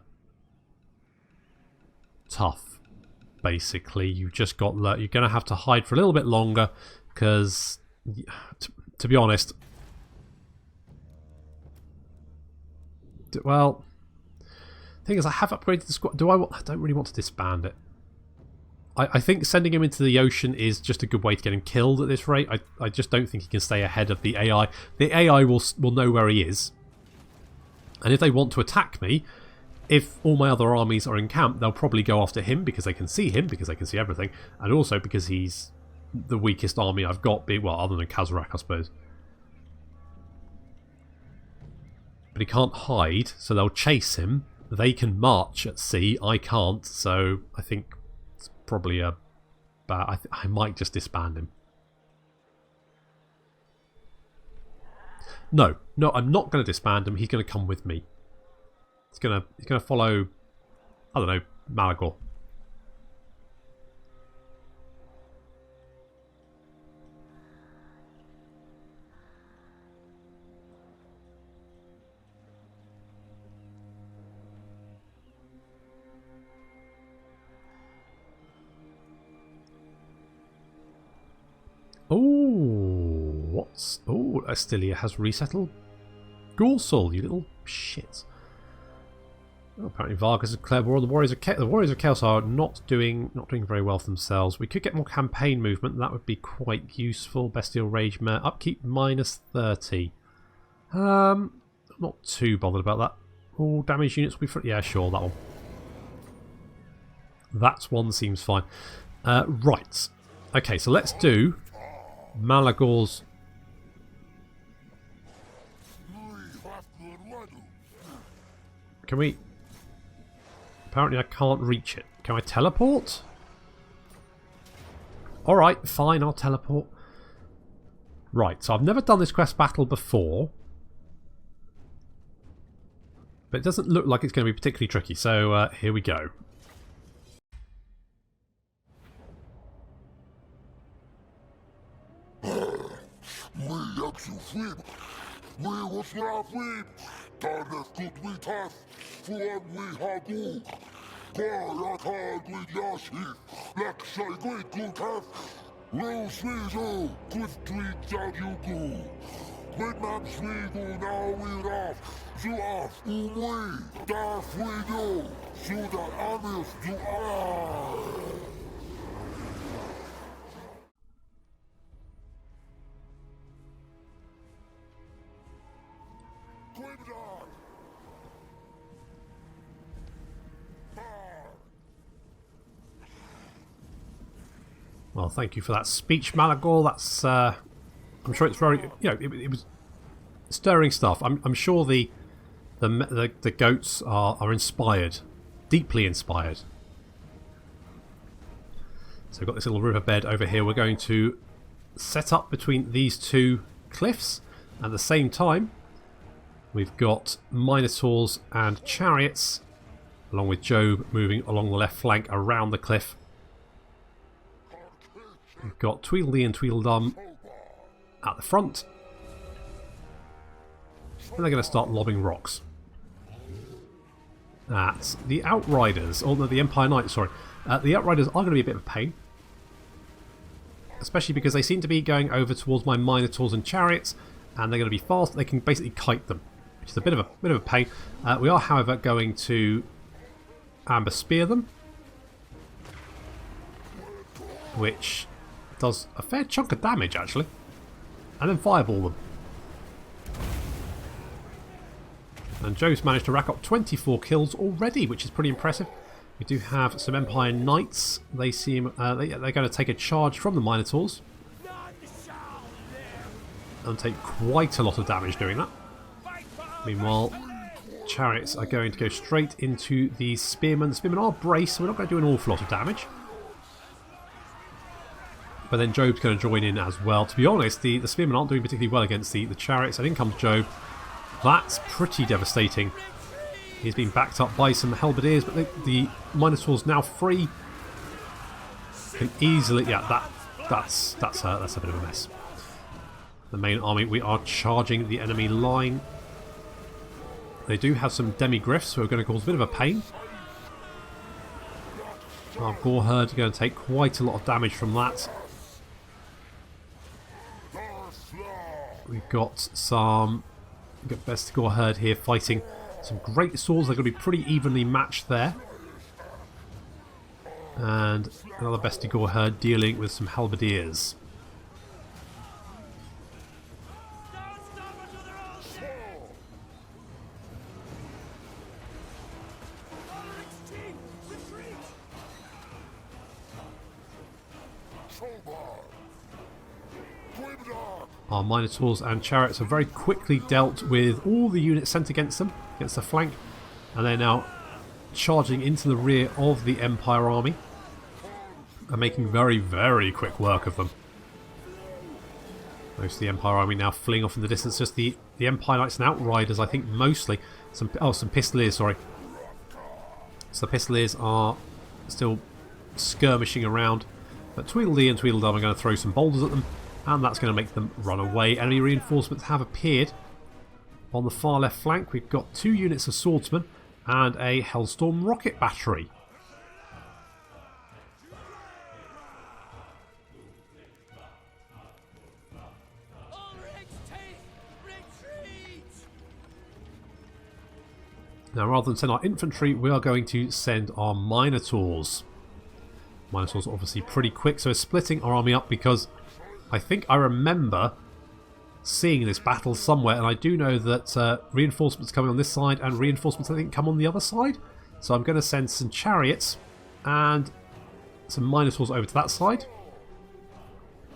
tough, basically. You've just got... You're going to have to hide for a little bit longer, because, to be honest... Well, the thing is, I have upgraded the squad. I don't really want to disband it. I think sending him into the ocean is just a good way to get him killed at this rate. I just don't think he can stay ahead of the AI. The AI will know where he is. And if they want to attack me, if all my other armies are in camp, they'll probably go after him because they can see him, because they can see everything, and also because he's the weakest army I've got, well, other than Kazarak, I suppose. But he can't hide, so they'll chase him. They can march at sea, I can't, so I think it's probably a bad... I might just disband him. No, I'm not going to disband him. He's going to come with me. He's going to follow, I don't know, Malagor. Oh, Astilia has resettled Ghorsal, you little shit. Oh, apparently Vargas has declared war. The Warriors of Chaos are not doing very well for themselves. We could get more campaign movement. That would be quite useful. Bestial Rage Mare. Upkeep -30. Not too bothered about that. All damage units will be free. Yeah, sure, that one. That one seems fine. Right. Okay, so let's do Malagor's. Can we... Apparently I can't reach it. Can I teleport? Alright, fine, I'll teleport. Right, so I've never done this quest battle before. But it doesn't look like it's going to be particularly tricky, so here we go. Well, thank you for that speech, Malagor. That's, I'm sure it's very, you know, it was stirring stuff. I'm sure the goats are inspired, deeply inspired. So we've got this little riverbed over here. We're going to set up between these two cliffs. At the same time, we've got Minotaurs and Chariots, along with Job moving along the left flank around the cliff. We've got Tweedledee and Tweedledum at the front. And they're going to start lobbing rocks at the Outriders. Oh no, the Empire Knights, sorry. The Outriders are going to be a bit of a pain. Especially because they seem to be going over towards my Minotaurs and Chariots. And they're going to be fast. They can basically kite them, which is a bit of a pain. We are, however, going to Amber Spear them. Which does a fair chunk of damage, actually. And then fireball them. And Joe's managed to rack up 24 kills already, which is pretty impressive. We do have some Empire Knights. They seem they're going to take a charge from the Minotaurs. And take quite a lot of damage doing that. Meanwhile, Chariots are going to go straight into the Spearmen. The Spearmen are braced, so we're not going to do an awful lot of damage. But then Job's going to join in as well. To be honest, the Spearmen aren't doing particularly well against the Chariots. And in comes Job. That's pretty devastating. He's been backed up by some Halberdiers, but the Minotaur's now free. Can easily... Yeah, that's a bit of a mess. The main army, we are charging the enemy line. They do have some demi-griffs who are going to cause a bit of a pain. Our Gorherd are going to take quite a lot of damage from that. We've got some... We've got Best Gorherd here fighting some great swords. They're going to be pretty evenly matched there. And another Bestigor herd dealing with some halberdiers. Our Minotaurs and Chariots are very quickly dealt with all the units sent against them, against the flank, and they're now charging into the rear of the Empire army and making very, very quick work of them. Most of the Empire army now fleeing off in the distance. Just the Empire Knights and Outriders, I think, mostly. Some Pistoliers, sorry. So the Pistoliers are still skirmishing around, but Tweedledee and Tweedledum are going to throw some boulders at them, and that's going to make them run away. Enemy reinforcements have appeared. On the far left flank, we've got 2 units of swordsmen and a Hellstorm rocket battery. Now, rather than send our infantry, we are going to send our Minotaurs. Minotaurs are obviously pretty quick, so we're splitting our army up because I think I remember seeing this battle somewhere, and I do know that reinforcements coming on this side and reinforcements I think come on the other side. So I'm going to send some chariots and some Minotaurs over to that side,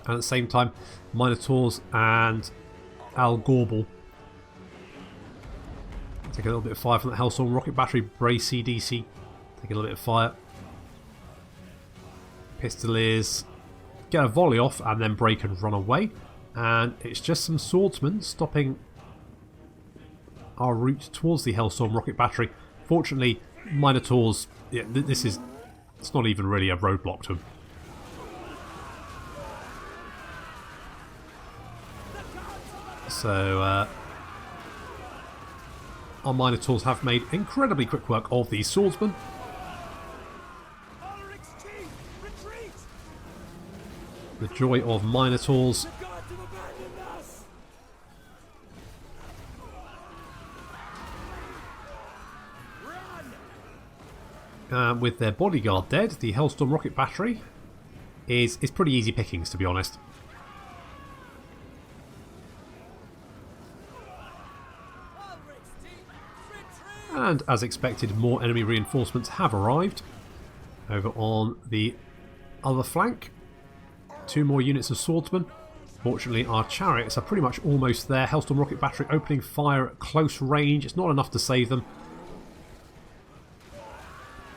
and at the same time Minotaurs and Al Gorbel take a little bit of fire from the Hellstorm rocket battery. Brace CDC, take a little bit of fire. Pistoliers get a volley off and then break and run away. And it's just some swordsmen stopping our route towards the Hellstorm rocket battery. Fortunately, Minotaurs, yeah, it's not even really a roadblock to them. So our Minotaurs have made incredibly quick work of these swordsmen. The joy of Minotaurs. With their bodyguard dead, the Hellstorm rocket battery is pretty easy pickings, to be honest. And as expected, more enemy reinforcements have arrived over on the other flank. 2 more units of swordsmen. Fortunately, our chariots are pretty much almost there. Hellstorm rocket battery opening fire at close range. It's not enough to save them.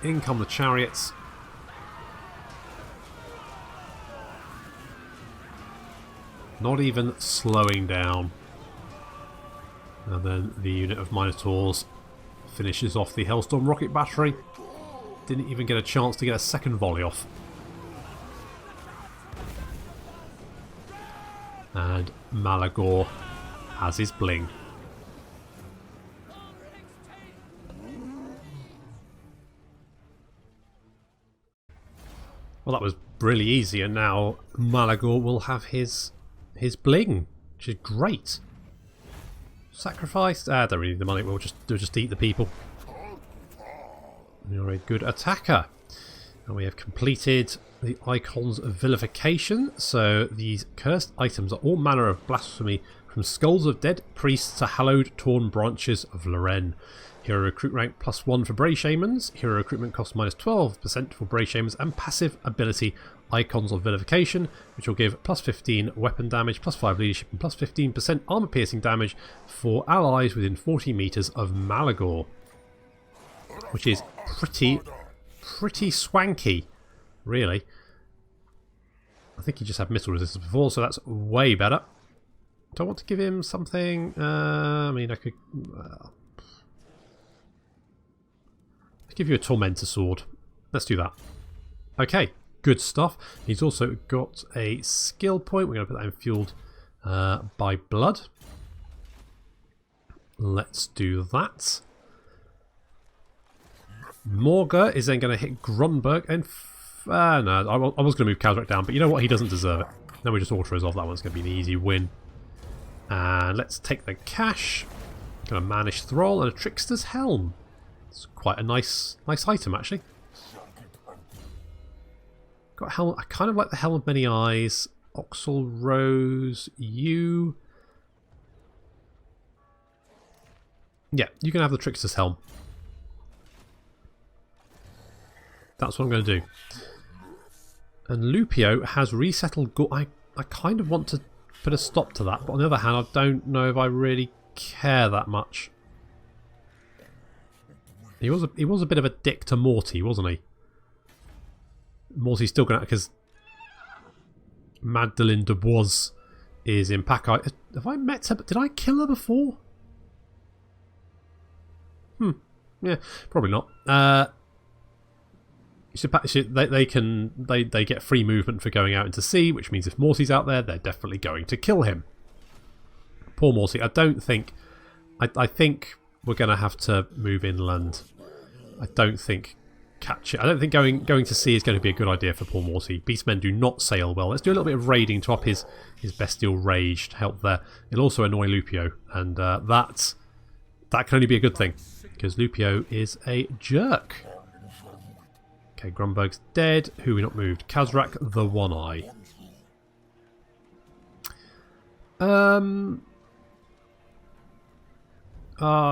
In come the chariots. Not even slowing down. And then the unit of Minotaurs finishes off the Hellstorm rocket battery. Didn't even get a chance to get a second volley off. And Malagor has his bling. Well, that was really easy, and now Malagor will have his bling, which is great. Sacrificed? Don't really need the money. We'll just eat the people. You're a good attacker. And we have completed the icons of vilification. So these cursed items are all manner of blasphemy, from skulls of dead priests to hallowed torn branches of Lorraine. Hero recruit rank +1 for Bray Shamans. Hero recruitment cost -12% for Bray Shamans, and passive ability Icons of Vilification, which will give +15 weapon damage, +5 leadership, and +15% armor piercing damage for allies within 40 meters of Malagor, which is pretty swanky, really. I think he just had missile resistance before, so that's way better. Do I want to give him something? I mean, I could. I'll give you a Tormentor Sword. Let's do that. Okay, good stuff. He's also got a skill point. We're going to put that in fueled by blood. Let's do that. Morghur is then going to hit Grunberg and... no, I was going to move Kazrak down, but you know what? He doesn't deserve it. Then we just auto-resolve that one. It's going to be an easy win. And let's take the cash. Got a Mannish Thrall and a Trickster's Helm. It's quite a nice item, actually. Got helm. I kind of like the Helm of Many Eyes. Oxel Rose, you. Yeah, you can have the Trickster's Helm. That's what I'm going to do. And Lupio has resettled. I kind of want to put a stop to that, but on the other hand, I don't know if I really care that much. He was a bit of a dick to Morty, wasn't he? Morty's still going to, because Magdalene Dubois is in pack. Have I met her? Did I kill her before? Yeah, probably not. They get free movement for going out into sea, which means if Morty's out there, they're definitely going to kill him. Poor Morty. I don't think. I think we're going to have to move inland. I don't think I don't think going to sea is going to be a good idea for poor Morty. Beastmen do not sail well. Let's do a little bit of raiding to up his bestial rage to help there. It'll also annoy Lupio, and that can only be a good thing, because Lupio is a jerk. Okay, Grunberg's dead. Who we not moved? Kazrak the One Eye.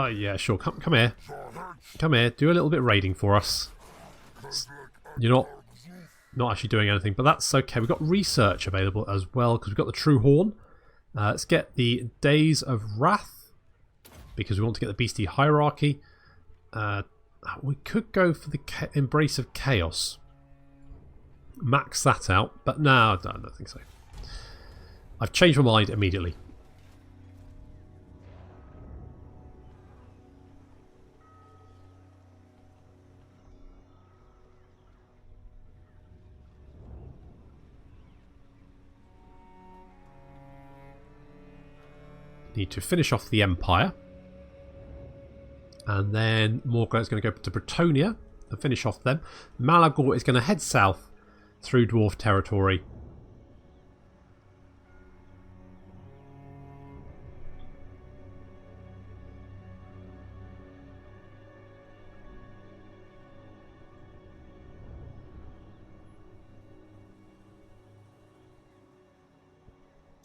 Yeah, sure. Come here. Come here. Do a little bit of raiding for us. You're not actually doing anything, but that's okay. We've got research available as well, because we've got the True Horn. Let's get the Days of Wrath, because we want to get the Beastie Hierarchy. We could go for the Embrace of Chaos. Max that out, but no, I don't think so. I've changed my mind immediately. Need to finish off the Empire. And then Morghur is going to go to Bretonia and finish off them. Malagor is going to head south through Dwarf territory.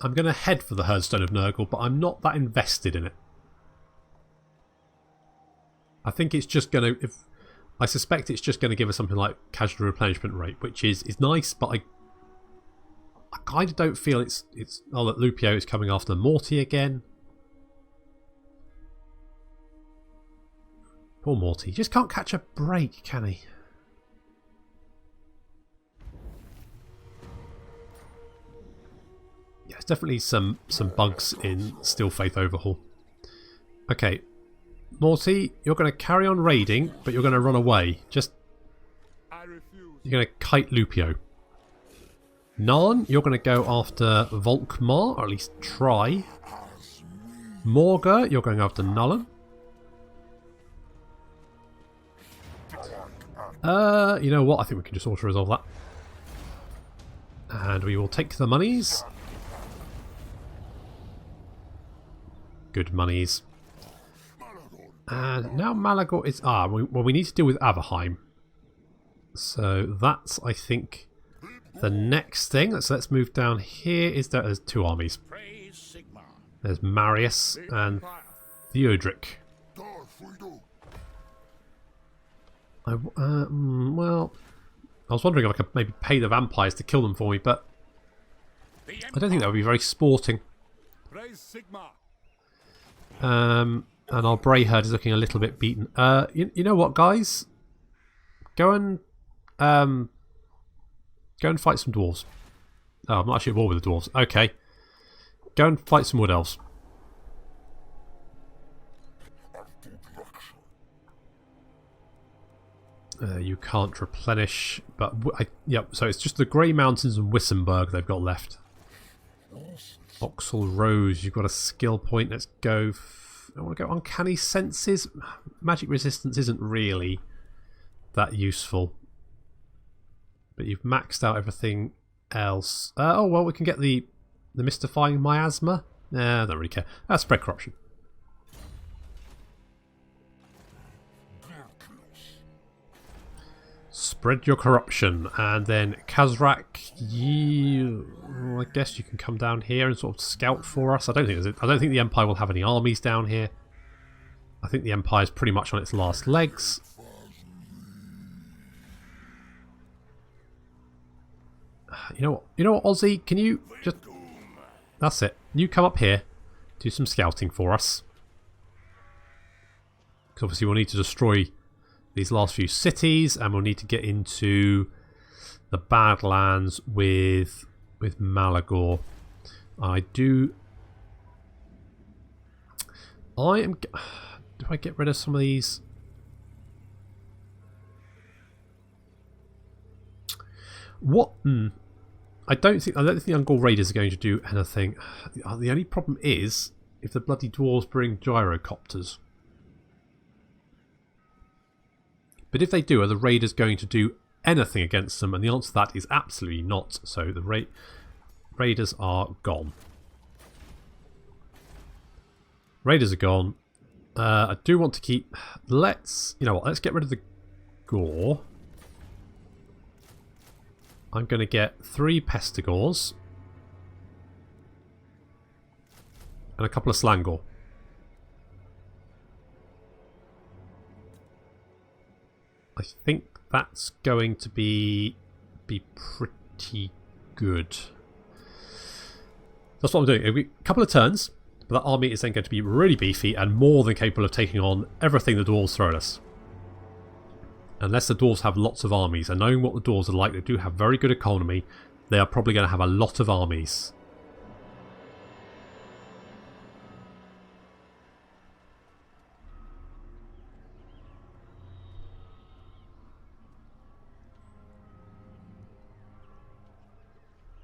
I'm going to head for the Herdstone of Nurgle, but I'm not that invested in it. I think it's just going to... I suspect it's just going to give us something like casualty replenishment rate, which is nice, but I kind of don't feel it's... Oh, that Lupio is coming after Morty again. Poor Morty. He just can't catch a break, can he? Yeah, there's definitely some bugs in Still Faith Overhaul. Okay. Morty, you're going to carry on raiding, but you're going to run away. You're going to kite Lupio. Narn, you're going to go after Volkmar, or at least try. Morghur, you're going after Nullen. You know what? I think we can just auto-resolve that. And we will take the monies. Good monies. And now Malagor is... well, we need to deal with Averheim. So that's, I think, the next thing. So let's move down here. There's two armies. There's Marius and Theodric. Well, I was wondering if I could maybe pay the vampires to kill them for me, but I don't think that would be very sporting. And our Bray Herd is looking a little bit beaten. You know what, guys? Go and fight some dwarves. Oh, I'm not actually at war with the dwarves. Okay. Go and fight some wood elves. You can't replenish, but yep. So it's just the Grey Mountains and Wissenberg they've got left. Oxel Rose, you've got a skill point. Let's go. I want to go Uncanny Senses. Magic resistance isn't really that useful, but you've maxed out everything else. Oh well, we can get the Mystifying Miasma. Nah, I don't really care. Spread Corruption. Spread your corruption. And then Kazrak, you... I guess you can come down here and sort of scout for us. I don't think the Empire will have any armies down here. I think the Empire's pretty much on its last legs. You know what, Aussie? Can you just... That's it. You come up here, do some scouting for us. Because obviously we'll need to destroy these last few cities, and we'll need to get into the Badlands with Malagor. Do I get rid of some of these? What? I don't think the Ungol Raiders are going to do anything. The only problem is if the bloody dwarves bring gyrocopters. But if they do, are the Raiders going to do anything against them? And the answer to that is absolutely not. So the Raiders are gone. Raiders are gone. I do want to keep... You know what? Let's get rid of the Gore. I'm going to get 3 Pestigors. And a couple of Slangor. I think that's going to be pretty good. That's what I'm doing. A couple of turns. But that army is then going to be really beefy and more than capable of taking on everything the dwarves throw at us. Unless the dwarves have lots of armies, and knowing what the dwarves are like, they do have very good economy, they are probably going to have a lot of armies.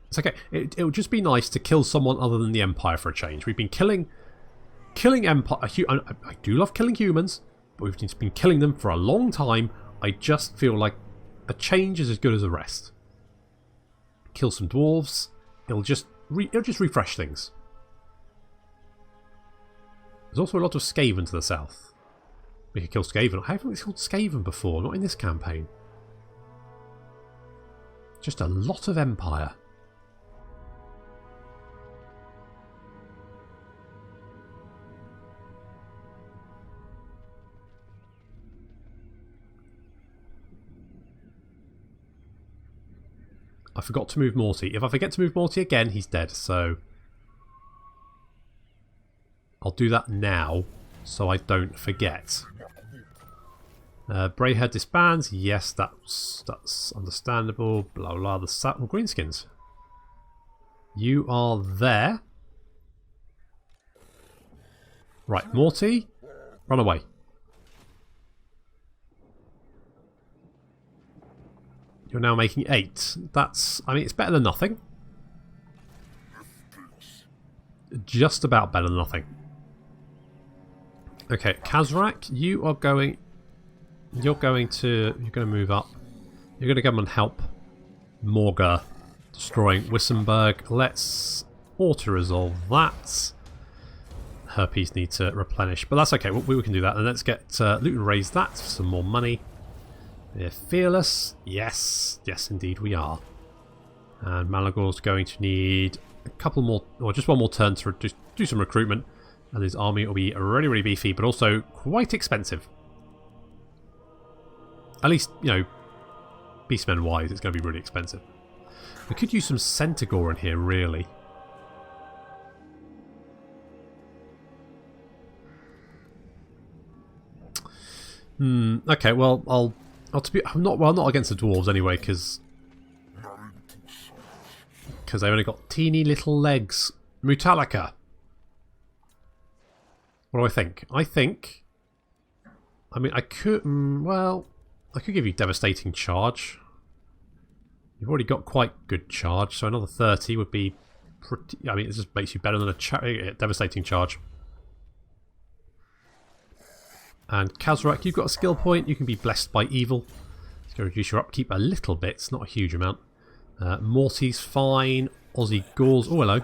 It's okay. It would just be nice to kill someone other than the Empire for a change. We've been killing Empire. I do love killing humans, but we've just been killing them for a long time. I just feel like a change is as good as a rest. Kill some dwarves. It'll just refresh things. There's also a lot of Skaven to the south. We could kill Skaven. I haven't killed Skaven before, not in this campaign. Just a lot of Empire. I forgot to move Morty. If I forget to move Morty again, he's dead, so... I'll do that now, so I don't forget. Brayhead disbands. Yes, that's understandable. Blah, blah, the Greenskins. You are there. Right, Morty, run away. You're now making 8. I mean, it's better than nothing. Just about better than nothing. Okay, Kazrak, you're going to move up. You're going to come and help Morghur destroying Wissenberg. Let's auto-resolve that. Herpes need to replenish, but that's okay. We can do that. And let's get loot and raise that for some more money. We're fearless. Yes. Yes, indeed we are. And Malagor's going to need a couple more, or just one more turn to do some recruitment. And his army will be really, really beefy, but also quite expensive. At least, you know, Beastmen wise, it's going to be really expensive. We could use some Centaur in here, really. Okay, well, I'm not against the dwarves anyway, because they've only got teeny little legs. Mutalica. What do I think? I mean, I could give you devastating charge. You've already got quite good charge, so another 30 would be pretty. I mean, it just makes you better than a devastating charge. And Kazrak, you've got a skill point. You can be blessed by evil. It's going to reduce your upkeep a little bit. It's not a huge amount. Morty's fine. Aussie Gauls. Oh, hello.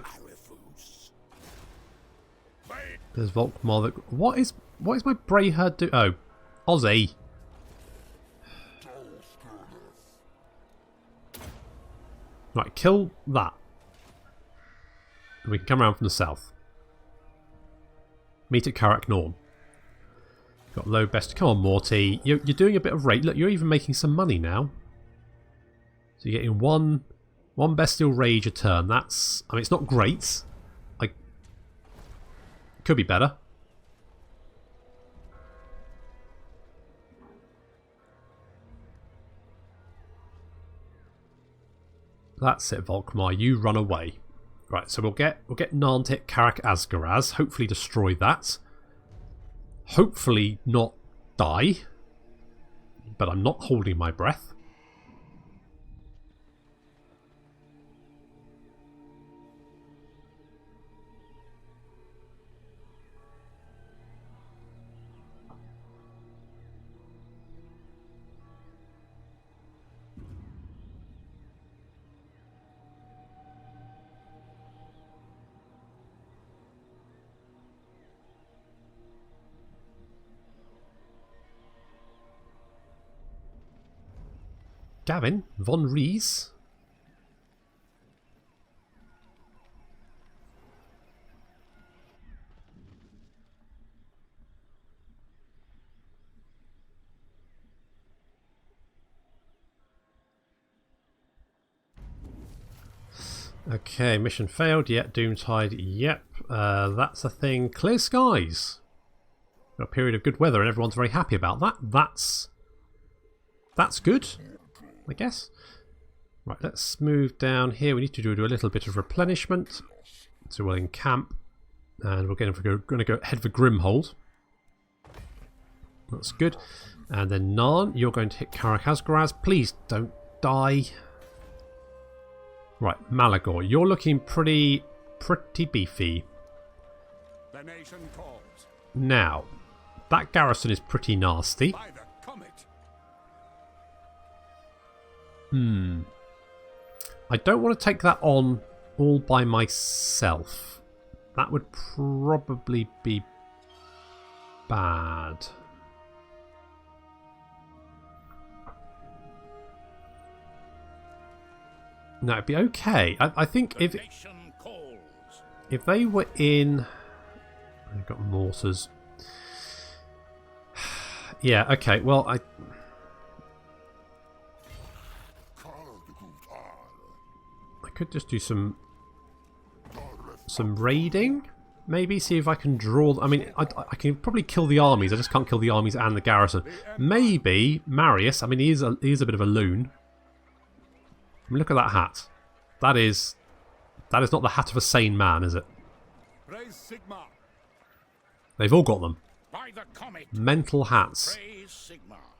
There's Volkmar. What is my Brayherd do? Oh, Aussie. Right, kill that. And we can come around from the south. Meet at Karak Norn. Got low best. Come on, Morty. You're doing a bit of rate. Look, you're even making some money now. So you're getting one bestial rage a turn. That's... I mean, it's not great. Could be better. That's it, Volkmar. You run away. Right, so we'll get Narntit Karak Asgaraz. Hopefully destroy that. Hopefully not die. But I'm not holding my breath. Gavin von Rees. Okay, mission failed. Yep, Doomtide. Yep, that's a thing. Clear skies. Got a period of good weather, and everyone's very happy about that. That's good, I guess. Right, let's move down here. We need to do a little bit of replenishment. So we'll encamp, and we're going to go head for Grimhold. That's good. And then Narn, you're going to hit Karak Asgaraz. Please don't die. Right, Malagor, you're looking pretty beefy. The nation calls. Now, that garrison is pretty nasty. By the comet. I don't want to take that on all by myself. That would probably be bad. No, it'd be okay. I think if they were in... They've got mortars. Yeah, okay, well, I could just do some raiding, maybe, see if I can draw... I mean, I can probably kill the armies, I just can't kill the armies and the garrison. Maybe Marius, I mean, he is a bit of a loon. I mean, look at that hat. That is not the hat of a sane man, is it? They've all got them. Mental hats.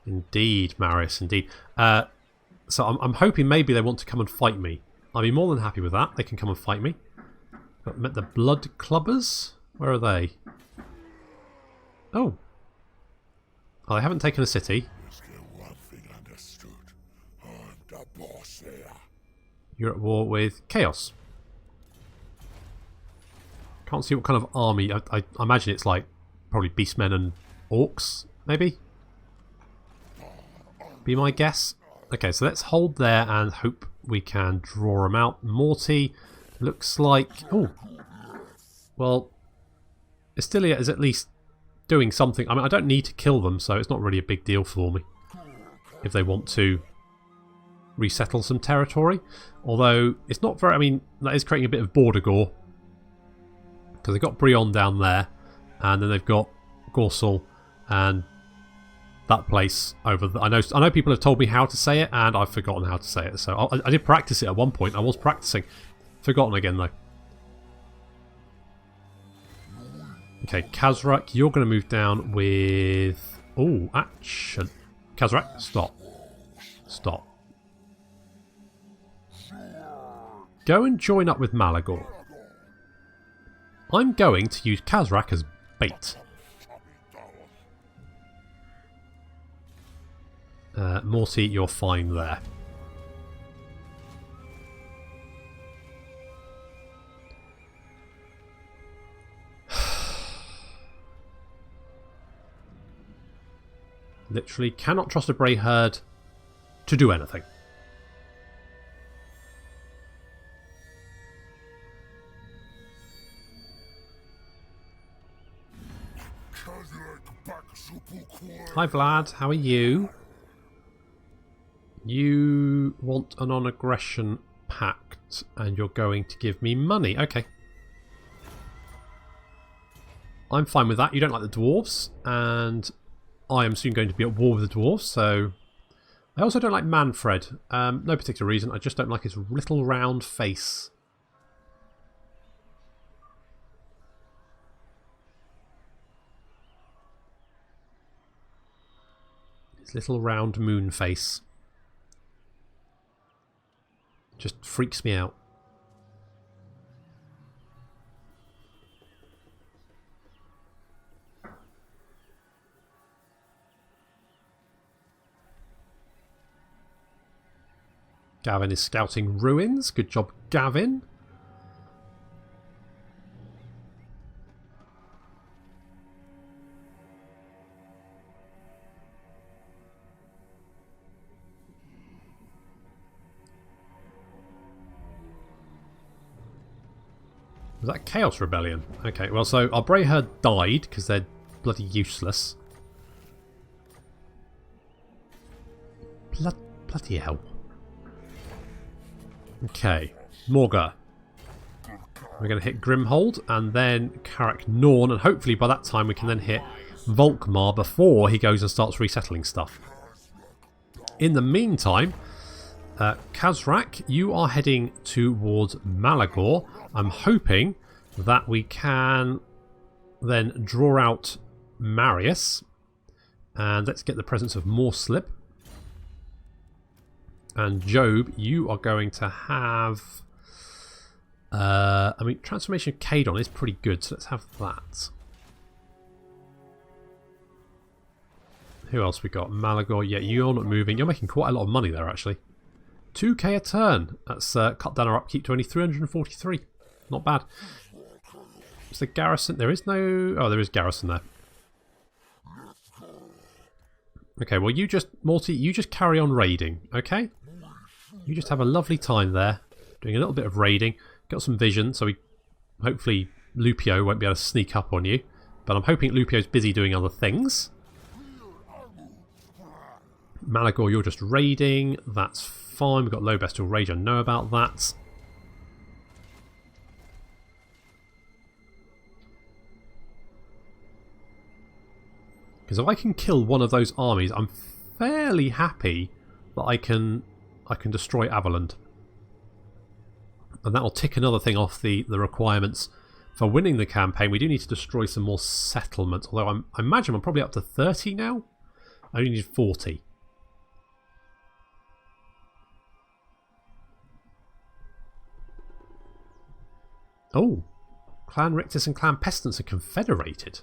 Indeed, Marius, indeed. So I'm hoping maybe they want to come and fight me. I'd be more than happy with that. They can come and fight me. But the Blood Clubbers? Where are they? Oh. Oh, they haven't taken a city. You're at war with Chaos. Can't see what kind of army. I imagine it's like probably beastmen and orcs, maybe? Be my guess. Okay, so let's hold there and hope we can draw them out. Morty looks like... Oh. Well, Estilia is at least doing something. I mean, I don't need to kill them, so it's not really a big deal for me. If they want to resettle some territory. Although, it's not very... I mean, that is creating a bit of border gore. Because they've got Brion down there. And then they've got Gorsal and that place over there. I know people have told me how to say it, and I've forgotten how to say it. So I did practice it at one point. I was practicing. Forgotten again, though. Okay, Kazrak, you're going to move down with... Oh, action. Kazrak, stop. Stop. Go and join up with Malagor. I'm going to use Kazrak as bait. Morty, you're fine there. Literally cannot trust a Brayherd to do anything. Hi Vlad, how are you? You want a non-aggression pact and you're going to give me money. Okay. I'm fine with that. You don't like the dwarves, and I am soon going to be at war with the dwarves, so... I also don't like Manfred. No particular reason, I just don't like his little round face. His little round moon face. Just freaks me out. Gavin is scouting ruins. Good job, Gavin. Was that Chaos Rebellion? Okay, well, so our Brayherd died because they're bloody useless. Bloody hell. Okay, Morghur. We're going to hit Grimhold and then Karak Norn, and hopefully by that time we can then hit Volkmar before he goes and starts resettling stuff. In the meantime, Kazrak, you are heading towards Malagor. I'm hoping that we can then draw out Marius, and let's get the presence of Morslip. And Job, you are going to have... I mean, Transformation of Kadon is pretty good, so let's have that. Who else we got? Malagor, yeah, you're not moving. You're making quite a lot of money there, actually. 2k a turn. That's cut down our upkeep to only 343. Not bad. Is the garrison... There is no... Oh, there is garrison there. Okay, well, you just... Morty, you just carry on raiding, okay? You just have a lovely time there, doing a little bit of raiding. Got some vision, so we hopefully Lupio won't be able to sneak up on you. But I'm hoping Lupio's busy doing other things. Malagor, you're just raiding. That's fine. We've got low bestial rage. I know about that. Because if I can kill one of those armies, I'm fairly happy that I can destroy Averland. And that will tick another thing off the requirements for winning the campaign. We do need to destroy some more settlements, although I imagine I'm probably up to 30 now. I only need 40. Oh, Clan Rictus and Clan Pestilence are confederated.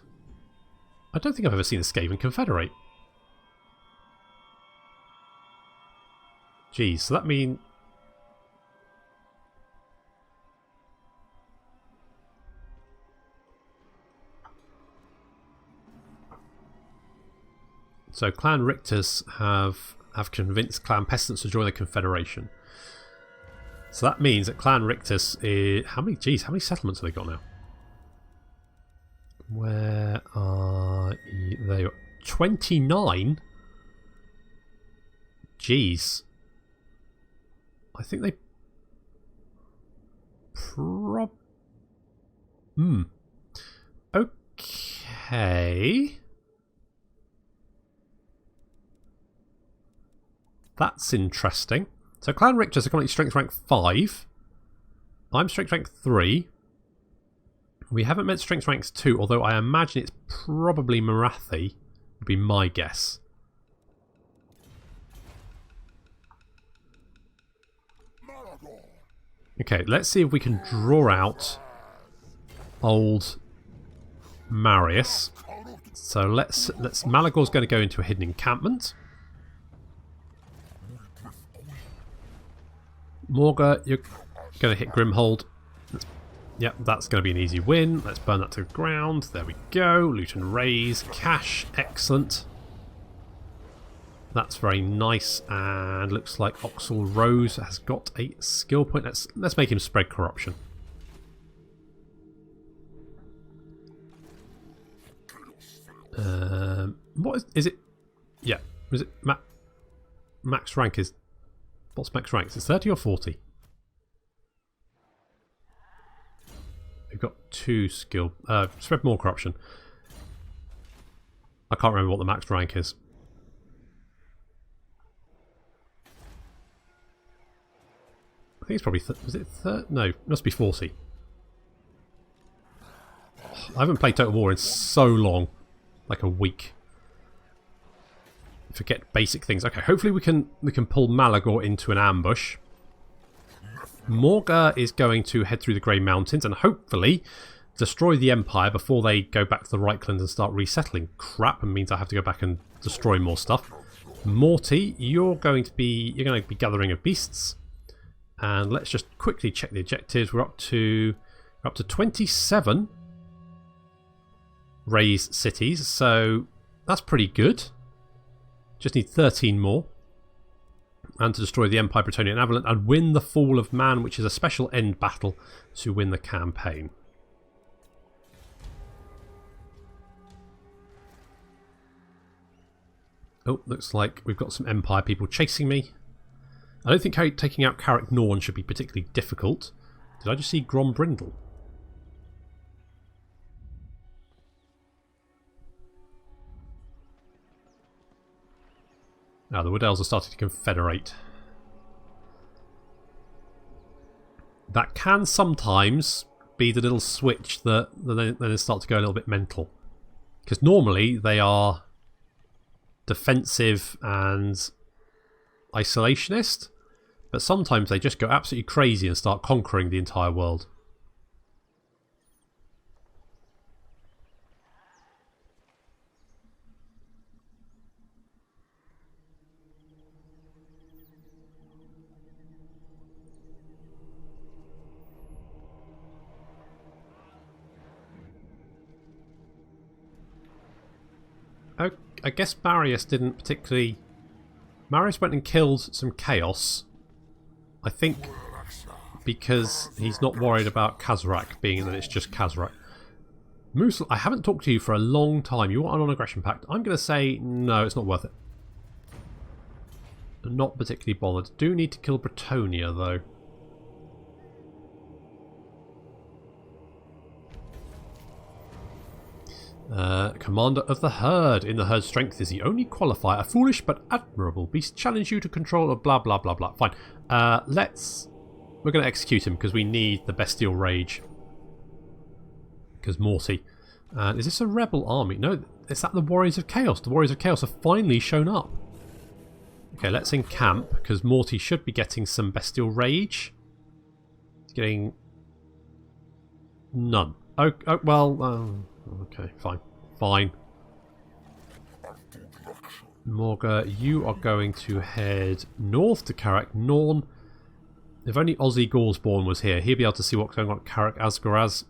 I don't think I've ever seen a Skaven confederate. Geez, so that means... So Clan Rictus have convinced Clan Pestilence to join the Confederation. So that means that Clan Rictus is... How many settlements have they got now? Where are they? 29? Jeez. I think they... Okay. That's interesting. So Clan Rictus are currently strength rank 5. I'm strength rank 3. We haven't met strength ranks 2, although I imagine it's probably Marathi, would be my guess. Okay, let's see if we can draw out old Marius. So let's Malagor's going to go into a hidden encampment. Morghur, you're going to hit Grimhold. Yep, that's going to be an easy win. Let's burn that to the ground. There we go. Loot and raise. Cash. Excellent. That's very nice, and looks like Oxel Rose has got a skill point. Let's make him spread corruption. What is it? Yeah, is it max rank is... What's max rank? Is it 30 or 40? We've got 2 skill... spread more corruption. I can't remember what the max rank is. I think it's probably... was it 30? No, it must be 40. I haven't played Total War in so long. Like a week. Forget basic things. Okay, hopefully we can pull Malagor into an ambush. Morghur is going to head through the Grey Mountains and hopefully destroy the Empire before they go back to the Reichland and start resettling. Crap, and means I have to go back and destroy more stuff. Morty, you're going to be gathering of beasts. And let's just quickly check the objectives. We're up to 27 raised cities, so that's pretty good. Just need 13 more. And to destroy the Empire, Bretonnia and Avalon and win the Fall of Man, which is a special end battle to win the campaign. Oh, looks like we've got some Empire people chasing me. I don't think taking out Carrick Norn should be particularly difficult. Did I just see Grombrindle? Now the Wood Elves are starting to confederate. That can sometimes be the little switch that then they start to go a little bit mental. Because normally they are defensive and isolationist, but sometimes they just go absolutely crazy and start conquering the entire world. I guess Marius didn't particularly... Marius went and killed some chaos. I think because he's not worried about Kazarak being that it's just Kazarak. Moose, I haven't talked to you for a long time. You want an non-aggression pact? I'm going to say no, it's not worth it. I'm not particularly bothered. Do need to kill Bretonnia though. Commander of the Herd. In the Herd strength is the only qualifier. A foolish but admirable beast. Challenge you to control a blah blah blah blah. Fine. We're going to execute him because we need the Bestial Rage. Because Morty. Is this a rebel army? No, is that the Warriors of Chaos? The Warriors of Chaos have finally shown up. Okay, let's encamp because Morty should be getting some Bestial Rage. Getting none. Oh well... okay, fine. Fine. Morghur, you are going to head north to Carrick Norn. If only Ozzy Goresborn was here, he'd be able to see what's going on at Carrick Asgoraz.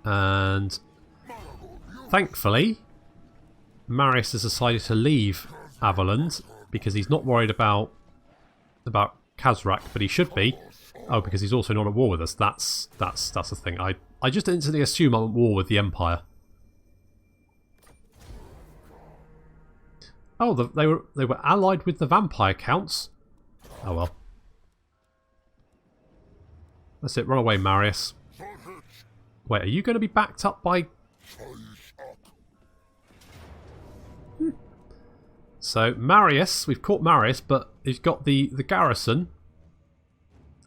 And thankfully, Marius has decided to leave Avalon because he's not worried about Kazarak, but he should be. Oh, because he's also not at war with us. That's the thing. I just instantly assume I'm at war with the Empire. Oh, they were allied with the vampire counts. Oh well. That's it. Run away, Marius. Wait, are you going to be backed up by? So Marius, we've caught Marius, but he's got the garrison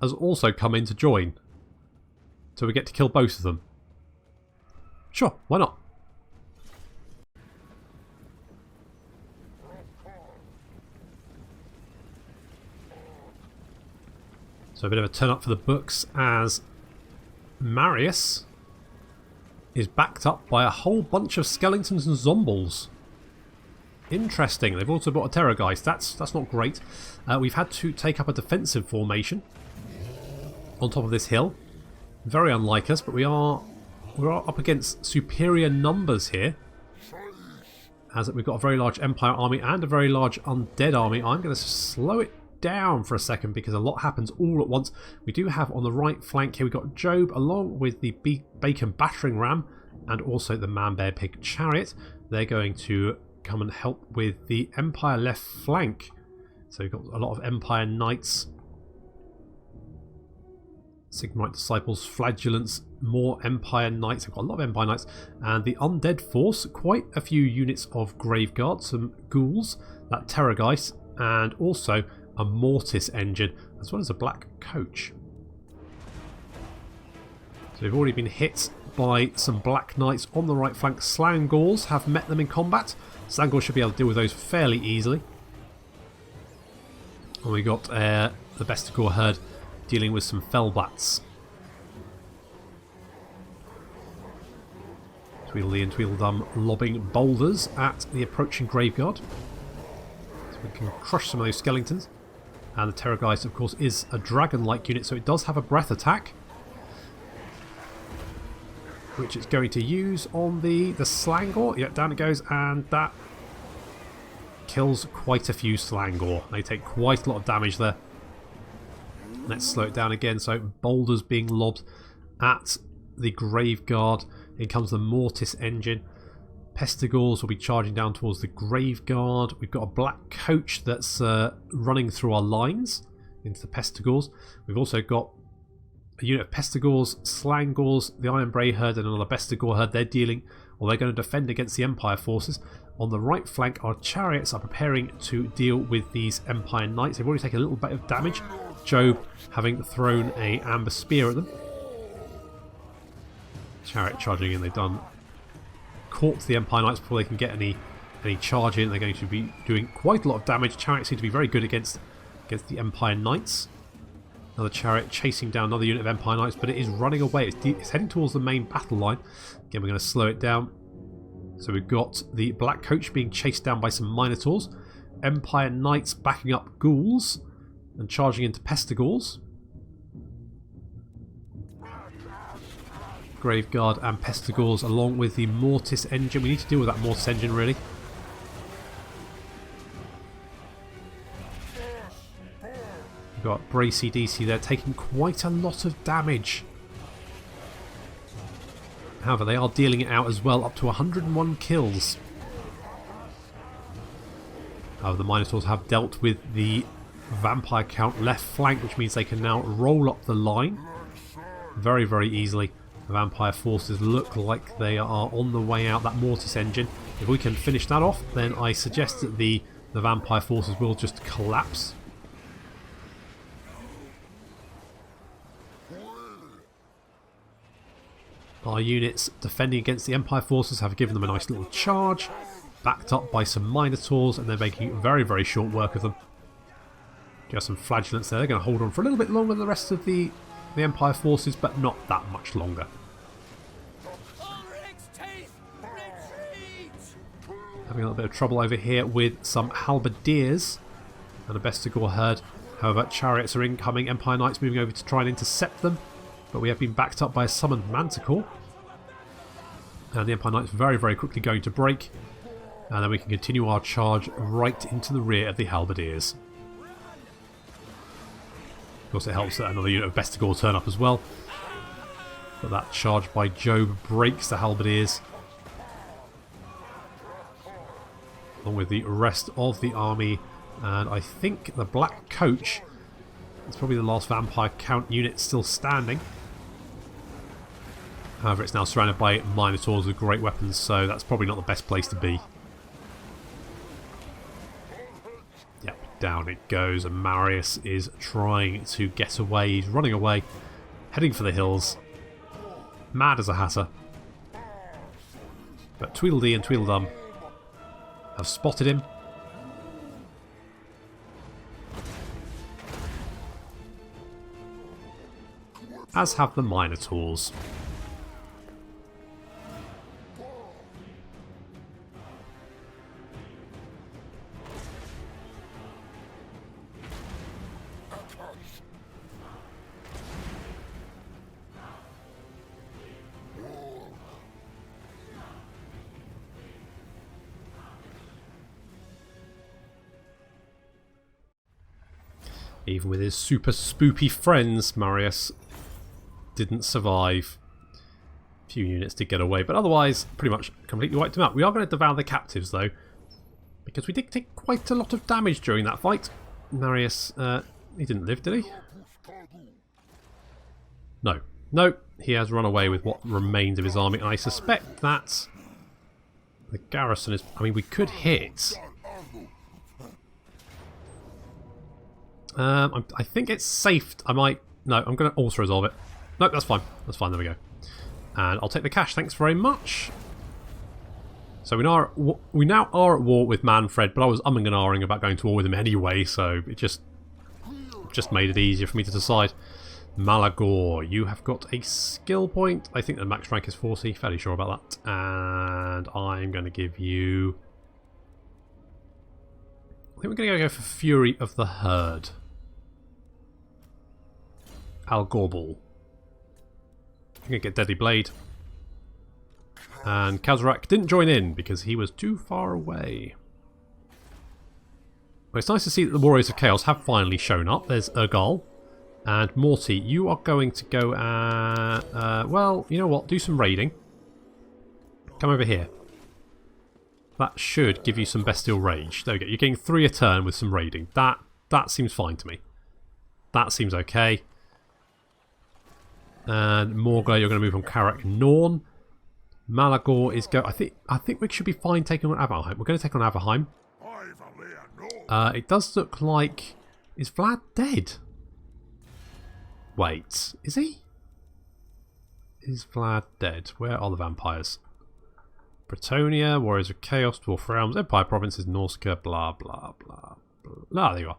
has also come in to join. So we get to kill both of them. Sure, why not? So a bit of a turn up for the books as Marius is backed up by a whole bunch of skeletons and zombies. Interesting. They've also brought a Terrorgeist. That's not great. We've had to take up a defensive formation on top of this hill. Very unlike us, but we're up against superior numbers here. as we've got a very large Empire army and a very large undead army. I'm going to slow it down for a second because a lot happens all at once. We do have on the right flank here, we've got Job along with the Bacon battering ram and also the Man Bear Pig chariot. They're going to come and help with the Empire left flank. So we've got a lot of Empire Knights, Sigmarite Disciples, Flagellants, more Empire Knights. I've got a lot of Empire Knights. And the Undead Force, quite a few units of Graveguard, some Ghouls, that Terrorgeist, and also a Mortis engine, as well as a Black Coach. So we've already been hit by some Black Knights on the right flank. Slangors have met them in combat. Slangors should be able to deal with those fairly easily. And we got the Bestigor herd dealing with some Fellbats. Tweedledee and Tweedledum lobbing boulders at the approaching Graveguard. So we can crush some of those skeletons. And the Terrorgeist, of course, is a dragon-like unit, so it does have a breath attack, which it's going to use on the Slangor. Yep, down it goes, and that kills quite a few Slangor. They take quite a lot of damage there. Let's slow it down again. So boulders being lobbed at the Graveguard. In comes the Mortis engine. Pestigors will be charging down towards the Graveguard. We've got a Black Coach that's running through our lines into the Pestigors. We've also got a unit of Pestigors, Slangors, the Iron Bray herd, and another Bestigor herd. They're dealing, or they're going to defend against the Empire forces. On the right flank, our chariots are preparing to deal with these Empire Knights. They've already taken a little bit of damage. Job having thrown a amber spear at them. Chariot charging in. They've caught the Empire Knights before they can get any charge in. They're going to be doing quite a lot of damage. Chariots seem to be very good against the Empire Knights. Another chariot chasing down another unit of Empire Knights, but it is running away. It's heading towards the main battle line. Again, we're going to slow it down. So we've got the Black Coach being chased down by some Minotaurs. Empire Knights backing up Ghouls and charging into Pestigors. Graveguard and Pestigors along with the Mortis engine. We need to deal with that Mortis engine, really. We've got Bracy DC there taking quite a lot of damage. However, they are dealing it out as well, up to 101 kills. However, the Minotaurs have dealt with the Vampire Count left flank, which means they can now roll up the line very, very easily. The Vampire forces look like they are on the way out. That Mortis engine, if we can finish that off, then I suggest that the Vampire forces will just collapse. Our units defending against the Empire forces have given them a nice little charge, backed up by some Minotaurs, and they're making very, very short work of them. Just some Flagellants there. They're going to hold on for a little bit longer than the rest of the Empire forces, but not that much longer. Having a little bit of trouble over here with some Halberdiers and a Bestigor herd. However, chariots are incoming. Empire Knights moving over to try and intercept them, but we have been backed up by a summoned Manticore. And the Empire Knights very, very quickly going to break. And then we can continue our charge right into the rear of the Halberdiers. Of course, it helps that another unit of Bestigor turn up as well. But that charge by Job breaks the Halberdiers, along with the rest of the army. And I think the Black Coach is probably the last Vampire Count unit still standing. However, it's now surrounded by Minotaurs with great weapons, so that's probably not the best place to be. Yep, down it goes, and Marius is trying to get away. He's running away, heading for the hills, mad as a hatter. But Tweedledee and Tweedledum have spotted him. As have the Minotaurs. Even with his super spoopy friends, Marius didn't survive. A few units did get away, but otherwise pretty much completely wiped him out. We are going to devour the captives though, because we did take quite a lot of damage during that fight. Marius, he didn't live, did he? No. No, he has run away with what remains of his army, and I suspect that the garrison is... I mean, we could hit... I think it's safe. I might... No, I'm going to also resolve it. No, that's fine. That's fine. There we go. And I'll take the cash. Thanks very much. So we now are at war with Manfred, but I was umming and ahhing about going to war with him anyway, so it just made it easier for me to decide. Malagor, you have got a skill point. I think the max rank is 40. Fairly sure about that. And I'm going to give you... I think we're going to go for Fury of the Herd. Al Gorbal. I'm going to get Deadly Blade. And Kazarak didn't join in because he was too far away. Well, it's nice to see that the Warriors of Chaos have finally shown up. There's Urgal. And Morty, you are going to go well, you know what? Do some raiding. Come over here. That should give you some Bestial Rage. There we go. You're getting 3 a turn with some raiding. That seems fine to me. That seems okay. And Morghur, you're going to move on Karak Norn. Malagor is go. I think we should be fine taking on Avalheim. We're going to take on Avalheim. It does look like... Is Vlad dead? Wait, is he? Is Vlad dead? Where are the vampires? Bretonia, Warriors of Chaos, Dwarf Realms, Empire Provinces, Norsca, blah, blah, blah, blah. Ah, there you are.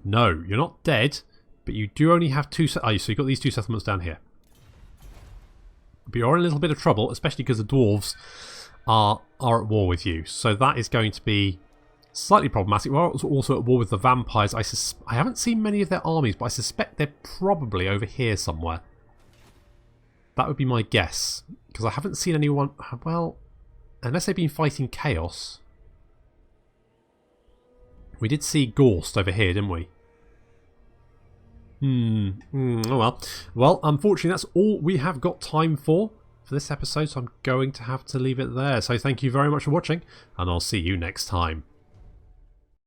No, you're not dead, but you do only have 2... Oh, so you've got these 2 settlements down here. But you're in a little bit of trouble, especially because the dwarves are at war with you. So that is going to be slightly problematic. We're also at war with the vampires. I haven't seen many of their armies, but I suspect they're probably over here somewhere. That would be my guess. Because I haven't seen anyone... Well, unless they've been fighting Chaos. We did see Gorst over here, didn't we? Oh well. Well, unfortunately, that's all we have got time for this episode, so I'm going to have to leave it there. So thank you very much for watching, and I'll see you next time.